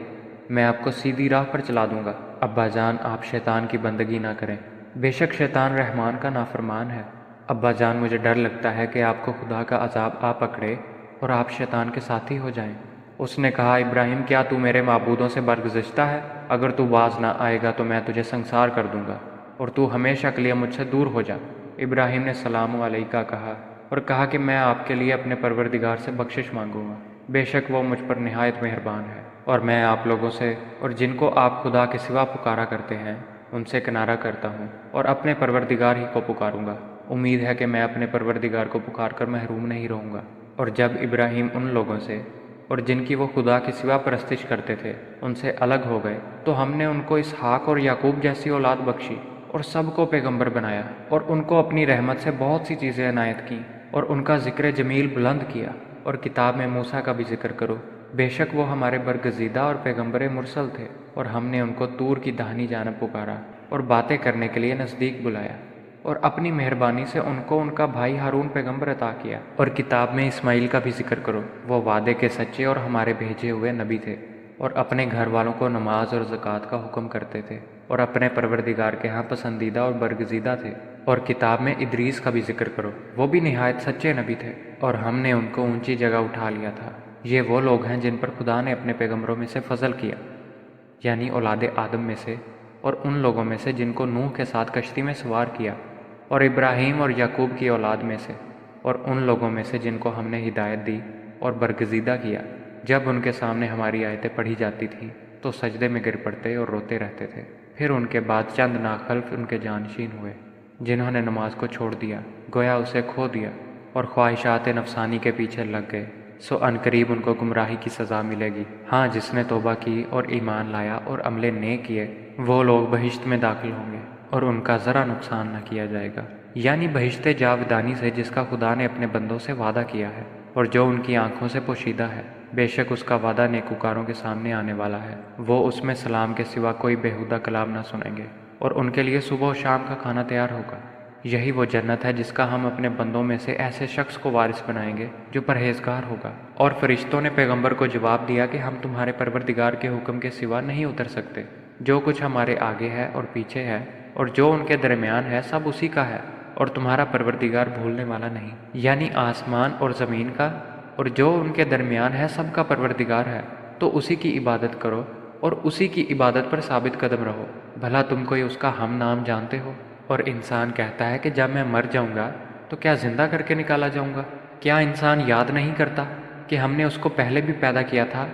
میں آپ کو سیدھی راہ پر چلا دوں گا۔ ابا جان آپ شیطان کی بندگی نہ کریں، بے شک شیطان رحمان کا نافرمان ہے۔ ابا جان مجھے ڈر لگتا ہے کہ آپ کو خدا کا عذاب آ پکڑے اور آپ شیطان کے ساتھی ہو جائیں۔ اس نے کہا ابراہیم کیا تو میرے معبودوں سے برگزشتہ ہے؟ اگر تو باز نہ آئے گا تو میں تجھے سنسار کر دوں گا اور تو ہمیشہ کے لیے مجھ سے دور ہو جا۔ ابراہیم نے سلام علیکہ کہا اور کہا کہ میں آپ کے لیے اپنے پروردگار سے بخشش مانگوں گا، بے شک وہ مجھ پر نہایت مہربان ہے۔ اور میں آپ لوگوں سے اور جن کو آپ خدا کے سوا پکارا کرتے ہیں ان سے کنارہ کرتا ہوں اور اپنے پروردگار ہی کو پکاروں گا۔ امید ہے کہ میں اپنے پروردگار کو پکار کر محروم نہیں رہوں گا۔ اور جب ابراہیم ان لوگوں سے اور جن کی وہ خدا کے سوا پرستش کرتے تھے ان سے الگ ہو گئے تو ہم نے ان کو اسحاق اور یعقوب جیسی اولاد بخشی اور سب کو پیغمبر بنایا، اور ان کو اپنی رحمت سے بہت سی چیزیں عنایت کیں اور ان کا ذکر جمیل بلند کیا۔ اور کتاب میں موسیٰ کا بھی ذکر کرو، بے شک وہ ہمارے برگزیدہ اور پیغمبر مرسل تھے، اور ہم نے ان کو طور کی داہنی جانب پکارا اور باتیں کرنے کے لیے نزدیک بلایا، اور اپنی مہربانی سے ان کو ان کا بھائی ہارون پیغمبر عطا کیا۔ اور کتاب میں اسماعیل کا بھی ذکر کرو، وہ وعدے کے سچے اور ہمارے بھیجے ہوئے نبی تھے، اور اپنے گھر والوں کو نماز اور زکوٰۃ کا حکم کرتے تھے، اور اپنے پروردگار کے ہاں پسندیدہ اور برگزیدہ تھے۔ اور کتاب میں ادریس کا بھی ذکر کرو، وہ بھی نہایت سچے نبی تھے، اور ہم نے ان کو اونچی جگہ اٹھا لیا تھا۔ یہ وہ لوگ ہیں جن پر خدا نے اپنے پیغمبروں میں سے فضل کیا، یعنی اولاد آدم میں سے، اور ان لوگوں میں سے جن کو نوح کے ساتھ کشتی میں سوار کیا، اور ابراہیم اور یعقوب کی اولاد میں سے، اور ان لوگوں میں سے جن کو ہم نے ہدایت دی اور برگزیدہ کیا۔ جب ان کے سامنے ہماری آیتیں پڑھی جاتی تھیں تو سجدے میں گر پڑتے اور روتے رہتے تھے۔ پھر ان کے بعد چند ناخلف ان کے جانشین ہوئے جنہوں نے نماز کو چھوڑ دیا، گویا اسے کھو دیا، اور خواہشات نفسانی کے پیچھے لگ گئے، سو عنقریب ان کو گمراہی کی سزا ملے گی۔ ہاں جس نے توبہ کی اور ایمان لایا اور عمل نیک کیے وہ لوگ بہشت میں داخل ہوں گے، اور ان کا ذرا نقصان نہ کیا جائے گا، یعنی بہشت جاودانی سے جس کا خدا نے اپنے بندوں سے وعدہ کیا ہے۔ اور جو ان کی آنکھوں سے پوشیدہ ہے، بے شک اس کا وعدہ نیکوکاروں کے سامنے آنے والا ہے۔ وہ اس میں سلام کے سوا کوئی بیہودہ کلام نہ سنیں گے، اور ان کے لیے صبح و شام کا کھانا تیار ہوگا۔ یہی وہ جنت ہے جس کا ہم اپنے بندوں میں سے ایسے شخص کو وارث بنائیں گے جو پرہیزگار ہوگا۔ اور فرشتوں نے پیغمبر کو جواب دیا کہ ہم تمہارے پروردگار کے حکم کے سوا نہیں اتر سکتے۔ جو کچھ ہمارے آگے ہے اور پیچھے ہے اور جو ان کے درمیان ہے سب اسی کا ہے، اور تمہارا پروردگار بھولنے والا نہیں۔ یعنی آسمان اور زمین کا اور جو ان کے درمیان ہے سب کا پروردگار ہے، تو اسی کی عبادت کرو اور اسی کی عبادت پر ثابت قدم رہو۔ بھلا تم کوئی اس کا ہم نام جانتے ہو؟ اور انسان کہتا ہے کہ جب میں مر جاؤں گا تو کیا زندہ کر کے نکالا جاؤں گا؟ کیا انسان یاد نہیں کرتا کہ ہم نے اس کو پہلے بھی پیدا کیا تھا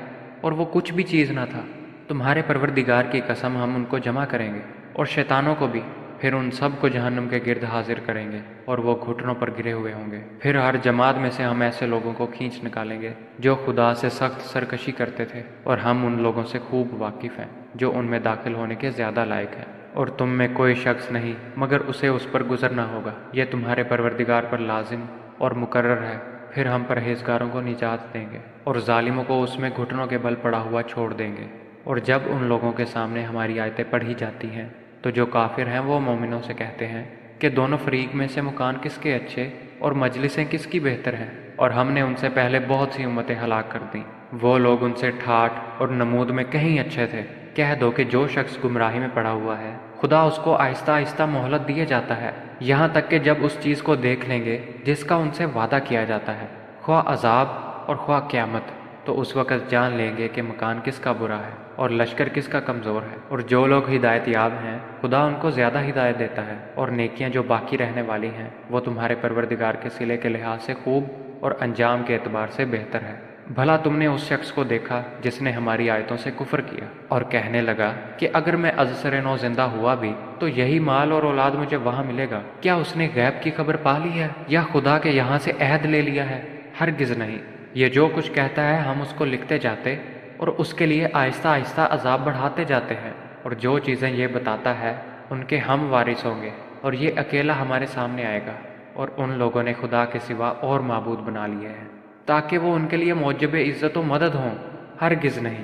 اور وہ کچھ بھی چیز نہ تھا؟ تمہارے پروردگار کی قسم ہم ان کو جمع کریں گے اور شیطانوں کو بھی، پھر ان سب کو جہنم کے گرد حاضر کریں گے اور وہ گھٹنوں پر گرے ہوئے ہوں گے۔ پھر ہر جماعت میں سے ہم ایسے لوگوں کو کھینچ نکالیں گے جو خدا سے سخت سرکشی کرتے تھے، اور ہم ان لوگوں سے خوب واقف ہیں جو ان میں داخل ہونے کے زیادہ لائق ہیں۔ اور تم میں کوئی شخص نہیں مگر اسے اس پر گزرنا ہوگا، یہ تمہارے پروردگار پر لازم اور مقرر ہے۔ پھر ہم پرہیزگاروں کو نجات دیں گے اور ظالموں کو اس میں گھٹنوں کے بل پڑا ہوا چھوڑ دیں گے۔ اور جب ان لوگوں کے سامنے ہماری آیتیں پڑھی جاتی ہیں تو جو کافر ہیں وہ مومنوں سے کہتے ہیں کہ دونوں فریق میں سے مکان کس کے اچھے اور مجلسیں کس کی بہتر ہیں، اور ہم نے ان سے پہلے بہت سی امتیں ہلاک کر دیں۔ وہ لوگ ان سے ٹھاٹھ اور نمود میں کہیں اچھے تھے۔ کہہ دو کہ جو شخص گمراہی میں پڑا ہوا ہے خدا اس کو آہستہ آہستہ مہلت دیے جاتا ہے، یہاں تک کہ جب اس چیز کو دیکھ لیں گے جس کا ان سے وعدہ کیا جاتا ہے، خواہ عذاب اور خواہ قیامت، تو اس وقت جان لیں گے کہ مکان کس کا برا ہے اور لشکر کس کا کمزور ہے۔ اور جو لوگ ہدایت یاب ہیں خدا ان کو زیادہ ہدایت دیتا ہے، اور نیکیاں جو باقی رہنے والی ہیں وہ تمہارے پروردگار کے صلے کے لحاظ سے خوب اور انجام کے اعتبار سے بہتر ہے۔ بھلا تم نے اس شخص کو دیکھا جس نے ہماری آیتوں سے کفر کیا اور کہنے لگا کہ اگر میں ازسر نو زندہ ہوا بھی تو یہی مال اور اولاد مجھے وہاں ملے گا؟ کیا اس نے غیب کی خبر پا لی ہے یا خدا کے یہاں سے عہد لے لیا ہے؟ ہرگز نہیں۔ یہ جو کچھ کہتا ہے ہم اس کو لکھتے جاتے اور اس کے لیے آہستہ آہستہ عذاب بڑھاتے جاتے ہیں، اور جو چیزیں یہ بتاتا ہے ان کے ہم وارث ہوں گے، اور یہ اکیلا ہمارے سامنے آئے گا۔ اور ان لوگوں نے خدا کے سوا اور معبود بنا لیے ہیں تاکہ وہ ان کے لیے موجب عزت و مدد ہوں۔ ہرگز نہیں،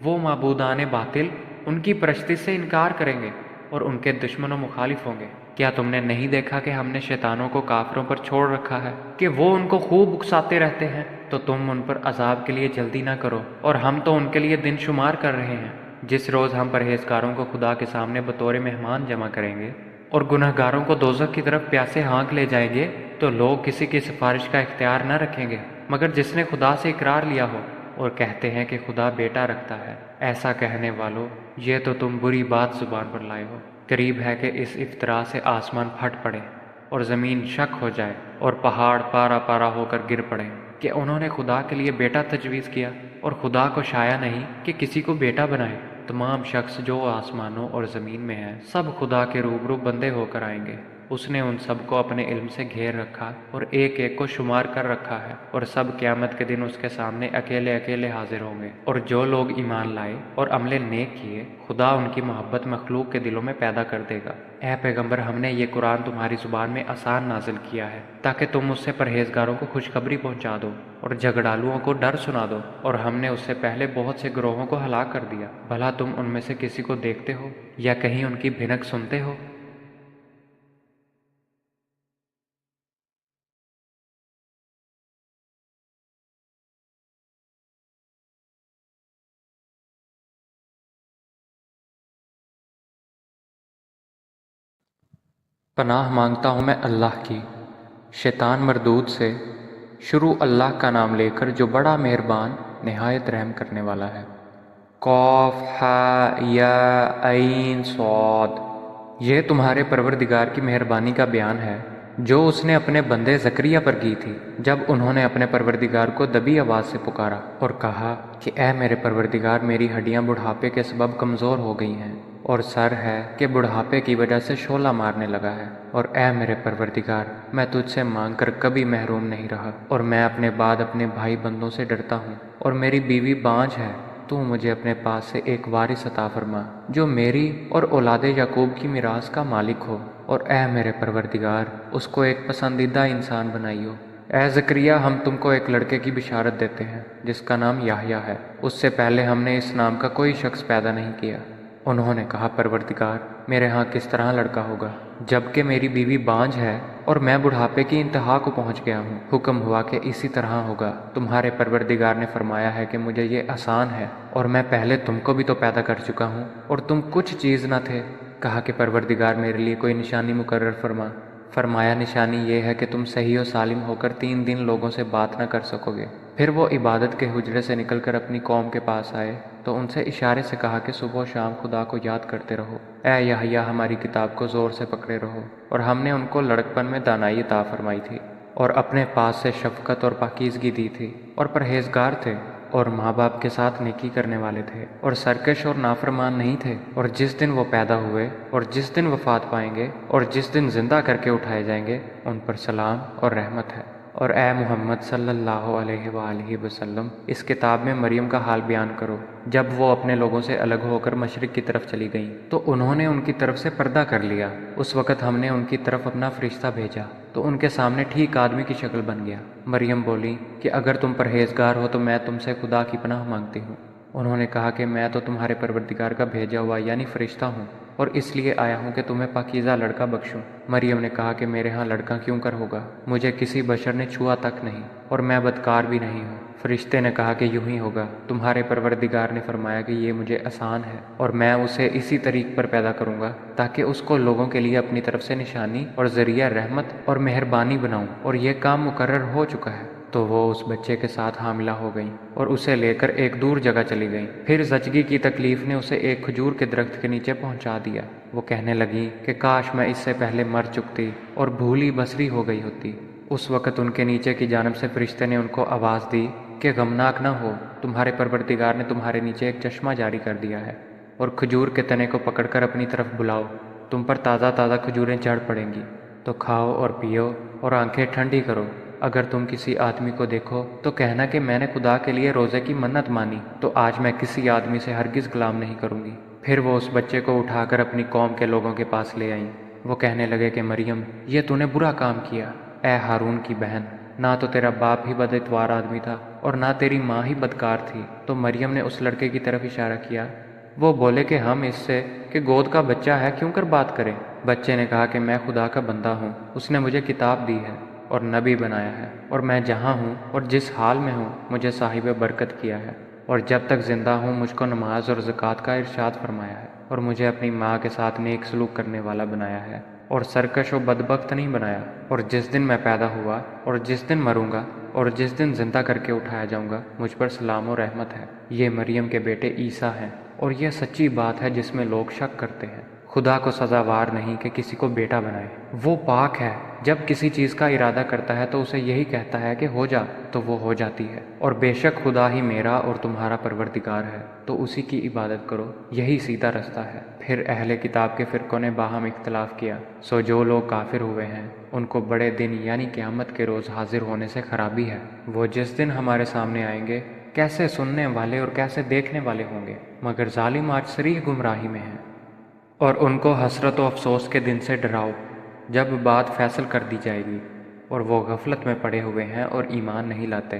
وہ معبودان باطل ان کی پرستی سے انکار کریں گے اور ان کے دشمن و مخالف ہوں گے۔ کیا تم نے نہیں دیکھا کہ ہم نے شیطانوں کو کافروں پر چھوڑ رکھا ہے کہ وہ ان کو خوب اکساتے رہتے ہیں؟ تو تم ان پر عذاب کے لیے جلدی نہ کرو، اور ہم تو ان کے لیے دن شمار کر رہے ہیں۔ جس روز ہم پرہیزگاروں کو خدا کے سامنے بطور مہمان جمع کریں گے اور گنہگاروں کو دوزخ کی طرف پیاسے ہانک لے جائیں گے، تو لوگ کسی کی سفارش کا اختیار نہ رکھیں گے مگر جس نے خدا سے اقرار لیا ہو، اور کہتے ہیں کہ خدا بیٹا رکھتا ہے۔ ایسا کہنے والو، یہ تو تم بری بات زبان پر لائے ہو۔ قریب ہے کہ اس افطرا سے آسمان پھٹ پڑے اور زمین شک ہو جائے اور پہاڑ پارا پارا ہو کر گر پڑے کہ انہوں نے خدا کے لیے بیٹا تجویز کیا، اور خدا کو شایع نہیں کہ کسی کو بیٹا بنائے۔ تمام شخص جو آسمانوں اور زمین میں ہیں سب خدا کے روبرو بندے ہو کر آئیں گے۔ اس نے ان سب کو اپنے علم سے گھیر رکھا اور ایک ایک کو شمار کر رکھا ہے، اور سب قیامت کے دن اس کے سامنے اکیلے اکیلے حاضر ہوں گے۔ اور جو لوگ ایمان لائے اور عمل نیک کیے خدا ان کی محبت مخلوق کے دلوں میں پیدا کر دے گا۔ اے پیغمبر، ہم نے یہ قرآن تمہاری زبان میں آسان نازل کیا ہے تاکہ تم اس سے پرہیزگاروں کو خوشخبری پہنچا دو اور جھگڑالوؤں کو ڈر سنا دو، اور ہم نے اس سے پہلے بہت سے گروہوں کو ہلاک کر دیا۔ بھلا تم ان میں سے کسی کو دیکھتے ہو یا کہیں ان کی بھنک سنتے ہو؟ پناہ مانگتا ہوں میں اللہ کی شیطان مردود سے۔ شروع اللہ کا نام لے کر جو بڑا مہربان نہایت رحم کرنے والا ہے۔ قاف ہا یا عین صاد۔ یہ تمہارے پروردگار کی مہربانی کا بیان ہے جو اس نے اپنے بندے زکریا پر کی تھی جب انہوں نے اپنے پروردگار کو دبی آواز سے پکارا اور کہا کہ اے میرے پروردگار، میری ہڈیاں بڑھاپے کے سبب کمزور ہو گئی ہیں، اور سر ہے کہ بڑھاپے کی وجہ سے شعلہ مارنے لگا ہے، اور اے میرے پروردگار، میں تجھ سے مانگ کر کبھی محروم نہیں رہا، اور میں اپنے بعد اپنے بھائی بندوں سے ڈرتا ہوں، اور میری بیوی بانجھ ہے۔ تو مجھے اپنے پاس سے ایک وارث عطا فرما جو میری اور اولاد یعقوب کی میراث کا مالک ہو، اور اے میرے پروردگار، اس کو ایک پسندیدہ انسان بنائیو۔ اے زکریا، ہم تم کو ایک لڑکے کی بشارت دیتے ہیں جس کا نام یحییٰ ہے۔ اس سے پہلے ہم نے اس نام کا کوئی شخص پیدا نہیں کیا۔ انہوں نے کہا، پروردگار، میرے ہاں کس طرح لڑکا ہوگا جبکہ میری بیوی بانجھ ہے اور میں بڑھاپے کی انتہا کو پہنچ گیا ہوں۔ حکم ہوا کہ اسی طرح ہوگا۔ تمہارے پروردگار نے فرمایا ہے کہ مجھے یہ آسان ہے، اور میں پہلے تم کو بھی تو پیدا کر چکا ہوں اور تم کچھ چیز نہ تھے۔ کہا کہ پروردگار، میرے لیے کوئی نشانی مقرر فرما۔ فرمایا، نشانی یہ ہے کہ تم صحیح و سالم ہو کر 3 دن لوگوں سے بات نہ کر سکو گے۔ پھر وہ عبادت کے حجرے سے نکل کر اپنی قوم کے پاس آئے تو ان سے اشارے سے کہا کہ صبح و شام خدا کو یاد کرتے رہو۔ اے یحییٰ، ہماری کتاب کو زور سے پکڑے رہو۔ اور ہم نے ان کو لڑکپن میں دانائی عطا فرمائی تھی، اور اپنے پاس سے شفقت اور پاکیزگی دی تھی، اور پرہیزگار تھے، اور ماں باپ کے ساتھ نیکی کرنے والے تھے، اور سرکش اور نافرمان نہیں تھے۔ اور جس دن وہ پیدا ہوئے اور جس دن وفات پائیں گے اور جس دن زندہ کر کے اٹھائے جائیں گے، ان پر سلام اور رحمت ہے۔ اور اے محمد صلی اللہ علیہ وآلہ وسلم، اس کتاب میں مریم کا حال بیان کرو۔ جب وہ اپنے لوگوں سے الگ ہو کر مشرق کی طرف چلی گئیں تو انہوں نے ان کی طرف سے پردہ کر لیا۔ اس وقت ہم نے ان کی طرف اپنا فرشتہ بھیجا تو ان کے سامنے ٹھیک آدمی کی شکل بن گیا۔ مریم بولی کہ اگر تم پرہیزگار ہو تو میں تم سے خدا کی پناہ مانگتی ہوں۔ انہوں نے کہا کہ میں تو تمہارے پروردگار کا بھیجا ہوا یعنی فرشتہ ہوں، اور اس لیے آیا ہوں کہ تمہیں پاکیزہ لڑکا بخشوں۔ مریم نے کہا کہ میرے ہاں لڑکا کیوں کر ہوگا؟ مجھے کسی بشر نے چھوا تک نہیں، اور میں بدکار بھی نہیں ہوں۔ فرشتے نے کہا کہ یوں ہی ہوگا، تمہارے پروردگار نے فرمایا کہ یہ مجھے آسان ہے، اور میں اسے اسی طریق پر پیدا کروں گا تاکہ اس کو لوگوں کے لیے اپنی طرف سے نشانی اور ذریعہ رحمت اور مہربانی بناؤں، اور یہ کام مقرر ہو چکا ہے۔ تو وہ اس بچے کے ساتھ حاملہ ہو گئیں اور اسے لے کر ایک دور جگہ چلی گئیں۔ پھر زچگی کی تکلیف نے اسے ایک کھجور کے درخت کے نیچے پہنچا دیا۔ وہ کہنے لگیں کہ کاش میں اس سے پہلے مر چکتی اور بھولی بسری ہو گئی ہوتی۔ اس وقت ان کے نیچے کی جانب سے فرشتے نے ان کو آواز دی کہ غمناک نہ ہو، تمہارے پروردگار نے تمہارے نیچے ایک چشمہ جاری کر دیا ہے، اور کھجور کے تنے کو پکڑ کر اپنی طرف بلاؤ، تم پر تازہ تازہ کھجوریں جھڑ پڑیں گی، تو کھاؤ اور پیو اور آنکھیں ٹھنڈی کرو۔ اگر تم کسی آدمی کو دیکھو تو کہنا کہ میں نے خدا کے لیے روزے کی منت مانی، تو آج میں کسی آدمی سے ہرگز غلام نہیں کروں گی۔ پھر وہ اس بچے کو اٹھا کر اپنی قوم کے لوگوں کے پاس لے آئیں۔ وہ کہنے لگے کہ مریم، یہ تو نے برا کام کیا۔ اے ہارون کی بہن، نہ تو تیرا باپ ہی بد اتوار آدمی تھا اور نہ تیری ماں ہی بدکار تھی۔ تو مریم نے اس لڑکے کی طرف اشارہ کیا۔ وہ بولے کہ ہم اس سے کہ گود کا بچہ ہے کیوں کر بات کریں؟ بچے نے کہا کہ میں خدا کا بندہ ہوں، اس نے مجھے کتاب دی ہے اور نبی بنایا ہے، اور میں جہاں ہوں اور جس حال میں ہوں مجھے صاحب برکت کیا ہے، اور جب تک زندہ ہوں مجھ کو نماز اور زکوٰۃ کا ارشاد فرمایا ہے، اور مجھے اپنی ماں کے ساتھ نیک سلوک کرنے والا بنایا ہے، اور سرکش و بدبخت نہیں بنایا۔ اور جس دن میں پیدا ہوا اور جس دن مروں گا اور جس دن زندہ کر کے اٹھایا جاؤں گا، مجھ پر سلام و رحمت ہے۔ یہ مریم کے بیٹے عیسیٰ ہیں، اور یہ سچی بات ہے جس میں لوگ شک کرتے ہیں۔ خدا کو سزاوار نہیں کہ کسی کو بیٹا بنائے۔ وہ پاک ہے، جب کسی چیز کا ارادہ کرتا ہے تو اسے یہی کہتا ہے کہ ہو جا، تو وہ ہو جاتی ہے۔ اور بے شک خدا ہی میرا اور تمہارا پروردگار ہے، تو اسی کی عبادت کرو، یہی سیدھا رستہ ہے۔ پھر اہل کتاب کے فرقوں نے باہم اختلاف کیا، سو جو لوگ کافر ہوئے ہیں ان کو بڑے دن یعنی قیامت کے روز حاضر ہونے سے خرابی ہے۔ وہ جس دن ہمارے سامنے آئیں گے کیسے سننے والے اور کیسے دیکھنے والے ہوں گے، مگر ظالم آج صریح گمراہی میں ہیں۔ اور ان کو حسرت و افسوس کے دن سے ڈراؤ جب بات فیصل کر دی جائے گی، اور وہ غفلت میں پڑے ہوئے ہیں اور ایمان نہیں لاتے۔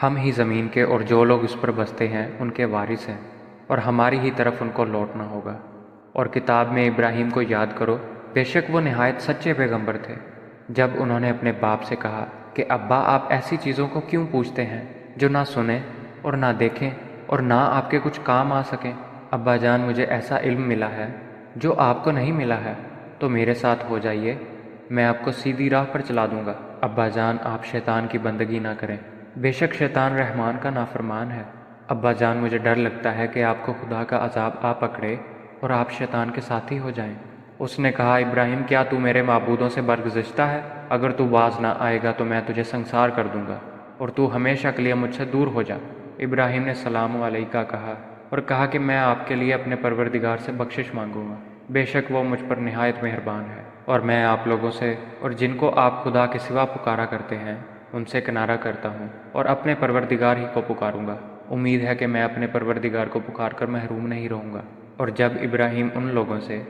ہم ہی زمین کے اور جو لوگ اس پر بستے ہیں ان کے وارث ہیں، اور ہماری ہی طرف ان کو لوٹنا ہوگا۔ اور کتاب میں ابراہیم کو یاد کرو، بے شک وہ نہایت سچے پیغمبر تھے۔ جب انہوں نے اپنے باپ سے کہا کہ ابا، آپ ایسی چیزوں کو کیوں پوچھتے ہیں جو نہ سنیں اور نہ دیکھیں اور نہ آپ کے کچھ کام آ سکیں؟ ابا جان، مجھے ایسا علم ملا ہے جو آپ کو نہیں ملا ہے، تو میرے ساتھ ہو جائیے، میں آپ کو سیدھی راہ پر چلا دوں گا۔ ابا جان، آپ شیطان کی بندگی نہ کریں، بے شک شیطان رحمان کا نافرمان ہے۔ ابا جان، مجھے ڈر لگتا ہے کہ آپ کو خدا کا عذاب آ پکڑے اور آپ شیطان کے ساتھی ہو جائیں۔ اس نے کہا، ابراہیم، کیا تو میرے معبودوں سے برگزشتہ ہے؟ اگر تو باز نہ آئے گا تو میں تجھے سنسار کر دوں گا، اور تو ہمیشہ کے لیے مجھ سے دور ہو جا۔ ابراہیم نے سلام علیکہ کہا اور کہا کہ میں آپ کے لیے اپنے پروردگار سے بخشش مانگوں گا، بے شک وہ مجھ پر نہایت مہربان ہے۔ اور میں آپ لوگوں سے اور جن کو آپ خدا کے سوا پکارا کرتے ہیں ان سے کنارہ کرتا ہوں، اور اپنے پروردگار ہی کو پکاروں گا۔ امید ہے کہ میں اپنے پروردگار کو پکار کر محروم نہیں رہوں گا۔ اور جب ابراہیم ان لوگوں سے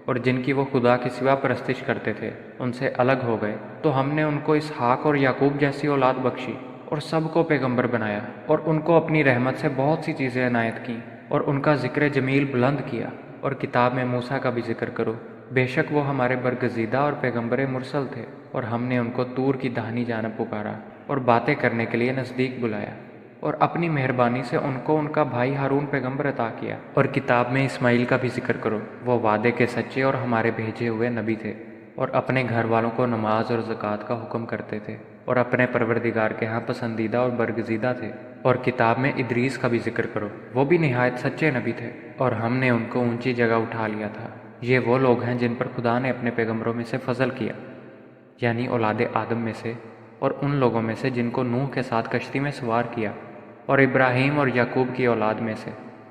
اور جن کی وہ خدا کے سوا پرستش کرتے تھے ان سے الگ ہو گئے، تو ہم نے ان کو اسحاق اور یعقوب جیسی اولاد بخشی اور سب کو پیغمبر بنایا، اور ان کو اپنی رحمت سے بہت سی چیزیں عنایت کیں، اور ان کا ذکر جمیل بلند کیا۔ اور کتاب میں موسیٰ کا بھی ذکر کرو، بے شک وہ ہمارے برگزیدہ اور پیغمبر مرسل تھے، اور ہم نے ان کو طور کی داہنی جانب پکارا اور باتیں کرنے کے لیے نزدیک بلایا، اور اپنی مہربانی سے ان کو ان کا بھائی ہارون پیغمبر عطا کیا۔ اور کتاب میں اسماعیل کا بھی ذکر کرو، وہ وعدے کے سچے اور ہمارے بھیجے ہوئے نبی تھے، اور اپنے گھر والوں کو نماز اور زکوٰۃ کا حکم کرتے تھے، اور اپنے پروردگار کے ہاں پسندیدہ اور برگزیدہ تھے۔ اور کتاب میں ادریس کا بھی ذکر کرو، وہ بھی نہایت سچے نبی تھے، اور ہم نے ان کو اونچی جگہ اٹھا لیا تھا۔ یہ وہ لوگ ہیں جن پر خدا نے اپنے پیغمبروں میں سے فضل کیا، یعنی اولاد آدم میں سے، اور ان لوگوں میں سے جن کو نوح کے ساتھ کشتی میں سوار کیا، اور ابراہیم اور یعقوب کی اولاد میں سے،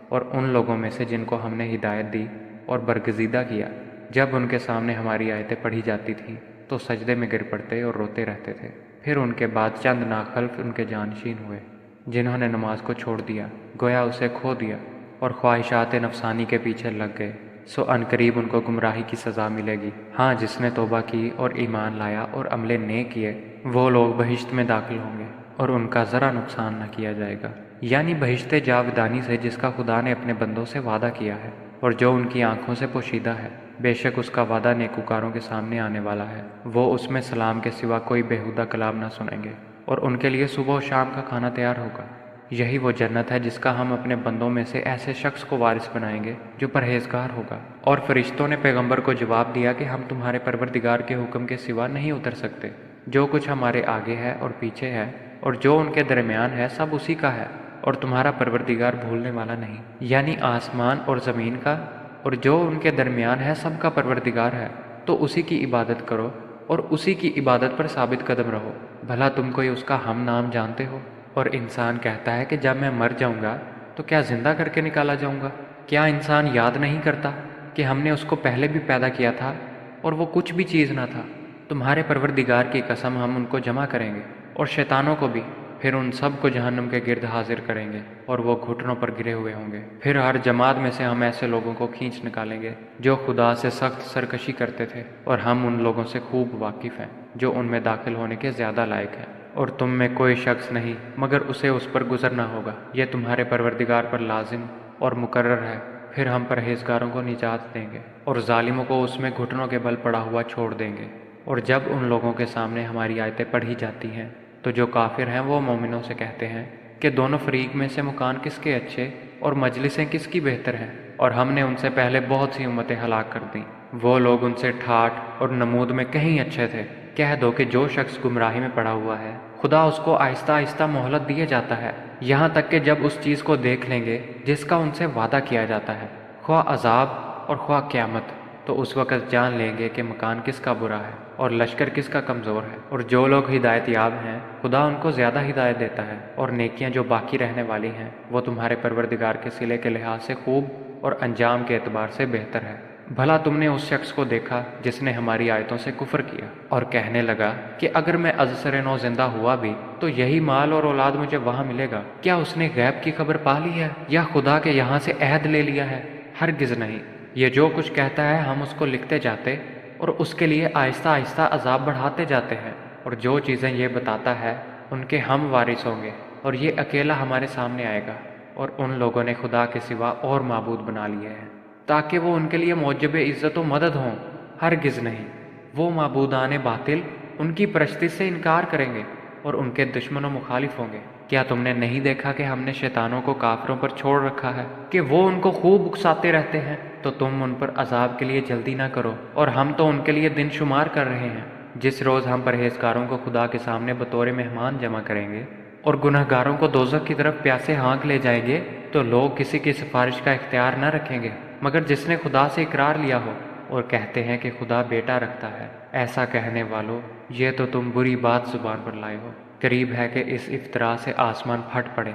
اور ان لوگوں میں سے جن کو ہم نے ہدایت دی اور برگزیدہ کیا۔ جب ان کے سامنے ہماری آیتیں پڑھی جاتی تھیں تو سجدے میں گر پڑتے اور روتے رہتے تھے۔ پھر ان کے بعد چند ناخلف ان کے جانشین ہوئے، جنہوں نے نماز کو چھوڑ دیا، گویا اسے کھو دیا، اور خواہشات نفسانی کے پیچھے لگ گئے، سو عنقریب ان کو گمراہی کی سزا ملے گی۔ ہاں، جس نے توبہ کی اور ایمان لایا اور عمل نیک کیے، وہ لوگ بہشت میں داخل ہوں گے، اور ان کا ذرا نقصان نہ کیا جائے گا، یعنی بہشت جاودانی سے جس کا خدا نے اپنے بندوں سے وعدہ کیا ہے، اور جو ان کی آنکھوں سے پوشیدہ ہے۔ بے شک اس کا وعدہ نیکوکاروں کے سامنے آنے والا ہے، وہ اس میں سلام کے سوا کوئی بیہودہ کلام نہ سنیں گے، اور ان کے لیے صبح و شام کا کھانا تیار ہوگا۔ یہی وہ جنت ہے جس کا ہم اپنے بندوں میں سے ایسے شخص کو وارث بنائیں گے جو پرہیزگار ہوگا۔ اور فرشتوں نے پیغمبر کو جواب دیا کہ ہم تمہارے پروردگار کے حکم کے سوا نہیں اتر سکتے۔ جو کچھ ہمارے آگے ہے اور پیچھے ہے اور جو ان کے درمیان ہے، سب اسی کا ہے، اور تمہارا پروردگار بھولنے والا نہیں۔ یعنی آسمان اور زمین کا اور جو ان کے درمیان ہے سب کا پروردگار ہے، تو اسی کی عبادت کرو اور اسی کی عبادت پر ثابت قدم رہو۔ بھلا تم کوئی اس کا ہم نام جانتے ہو؟ اور انسان کہتا ہے کہ جب میں مر جاؤں گا تو کیا زندہ کر کے نکالا جاؤں گا؟ کیا انسان یاد نہیں کرتا کہ ہم نے اس کو پہلے بھی پیدا کیا تھا اور وہ کچھ بھی چیز نہ تھا؟ تمہارے پروردگار کی قسم، ہم ان کو جمع کریں گے اور شیطانوں کو بھی، پھر ان سب کو جہنم کے گرد حاضر کریں گے اور وہ گھٹنوں پر گرے ہوئے ہوں گے۔ پھر ہر جماعت میں سے ہم ایسے لوگوں کو کھینچ نکالیں گے جو خدا سے سخت سرکشی کرتے تھے، اور ہم ان لوگوں سے خوب واقف ہیں جو ان میں داخل ہونے کے زیادہ لائق ہیں۔ اور تم میں کوئی شخص نہیں مگر اسے اس پر گزرنا ہوگا، یہ تمہارے پروردگار پر لازم اور مقرر ہے۔ پھر ہم پرہیزگاروں کو نجات دیں گے اور ظالموں کو اس میں گھٹنوں کے بل پڑا ہوا چھوڑ دیں گے۔ اور جب ان لوگوں کے سامنے ہماری آیتیں پڑھی جاتی ہیں تو جو کافر ہیں وہ مومنوں سے کہتے ہیں کہ دونوں فریق میں سے مکان کس کے اچھے اور مجلسیں کس کی بہتر ہیں، اور ہم نے ان سے پہلے بہت سی امتیں ہلاک کر دیں، وہ لوگ ان سے ٹھاٹھ اور نمود میں کہیں اچھے تھے۔ کہہ دو کہ جو شخص گمراہی میں پڑا ہوا ہے، خدا اس کو آہستہ آہستہ مہلت دیے جاتا ہے، یہاں تک کہ جب اس چیز کو دیکھ لیں گے جس کا ان سے وعدہ کیا جاتا ہے، خواہ عذاب اور خواہ قیامت، تو اس وقت جان لیں گے کہ مکان کس کا برا ہے اور لشکر کس کا کمزور ہے۔ اور جو لوگ ہدایت یاب ہیں، خدا ان کو زیادہ ہدایت دیتا ہے، اور نیکیاں جو باقی رہنے والی ہیں وہ تمہارے پروردگار کے صلے کے لحاظ سے خوب اور انجام کے اعتبار سے بہتر ہے۔ بھلا تم نے اس شخص کو دیکھا جس نے ہماری آیتوں سے کفر کیا اور کہنے لگا کہ اگر میں ازسر نو زندہ ہوا بھی تو یہی مال اور اولاد مجھے وہاں ملے گا؟ کیا اس نے غیب کی خبر پا لی ہے یا خدا کے یہاں سے عہد لے لیا ہے؟ ہرگز نہیں۔ یہ جو کچھ کہتا ہے ہم اس کو لکھتے جاتے اور اس کے لیے آہستہ آہستہ عذاب بڑھاتے جاتے ہیں، اور جو چیزیں یہ بتاتا ہے ان کے ہم وارث ہوں گے، اور یہ اکیلا ہمارے سامنے آئے گا۔ اور ان لوگوں نے خدا کے سوا اور معبود بنا لیے ہیں تاکہ وہ ان کے لیے موجب عزت و مدد ہوں۔ ہرگز نہیں، وہ معبودان باطل ان کی پرستی سے انکار کریں گے اور ان کے دشمن و مخالف ہوں گے۔ کیا تم نے نہیں دیکھا کہ ہم نے شیطانوں کو کافروں پر چھوڑ رکھا ہے کہ وہ ان کو خوب اکساتے رہتے ہیں؟ تو تم ان پر عذاب کے لیے جلدی نہ کرو، اور ہم تو ان کے لیے دن شمار کر رہے ہیں۔ جس روز ہم پرہیزگاروں کو خدا کے سامنے بطور مہمان جمع کریں گے اور گنہگاروں کو دوزخ کی طرف پیاسے ہانک لے جائیں گے، تو لوگ کسی کی سفارش کا اختیار نہ رکھیں گے مگر جس نے خدا سے اقرار لیا ہو، اور کہتے ہیں کہ خدا بیٹا رکھتا ہے۔ ایسا کہنے والو، یہ تو تم بری بات زبان پر لائے ہو۔ قریب ہے کہ اس افطرا سے آسمان پھٹ پڑے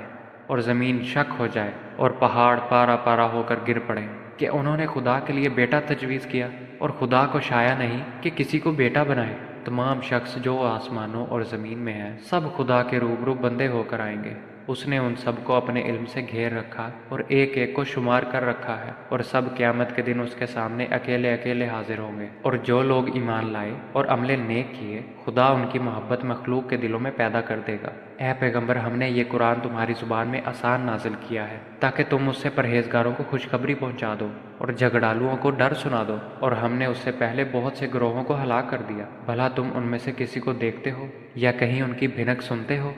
اور زمین شک ہو جائے اور پہاڑ پارا پارا ہو کر گر پڑے، کہ انہوں نے خدا کے لیے بیٹا تجویز کیا، اور خدا کو شایع نہیں کہ کسی کو بیٹا بنائے۔ تمام شخص جو آسمانوں اور زمین میں ہیں سب خدا کے روبرو بندے ہو کر آئیں گے، اس نے ان سب کو اپنے علم سے گھیر رکھا اور ایک ایک کو شمار کر رکھا ہے، اور سب قیامت کے دن اس کے سامنے اکیلے اکیلے حاضر ہوں گے۔ اور جو لوگ ایمان لائے اور عمل نیک کیے، خدا ان کی محبت مخلوق کے دلوں میں پیدا کر دے گا۔ اے پیغمبر، ہم نے یہ قرآن تمہاری زبان میں آسان نازل کیا ہے تاکہ تم اس سے پرہیزگاروں کو خوشخبری پہنچا دو اور جھگڑالوؤں کو ڈر سنا دو، اور ہم نے اس سے پہلے بہت سے گروہوں کو ہلاک کر دیا۔ بھلا تم ان میں سے کسی کو دیکھتے ہو یا کہیں ان کی بھنک سنتے ہو؟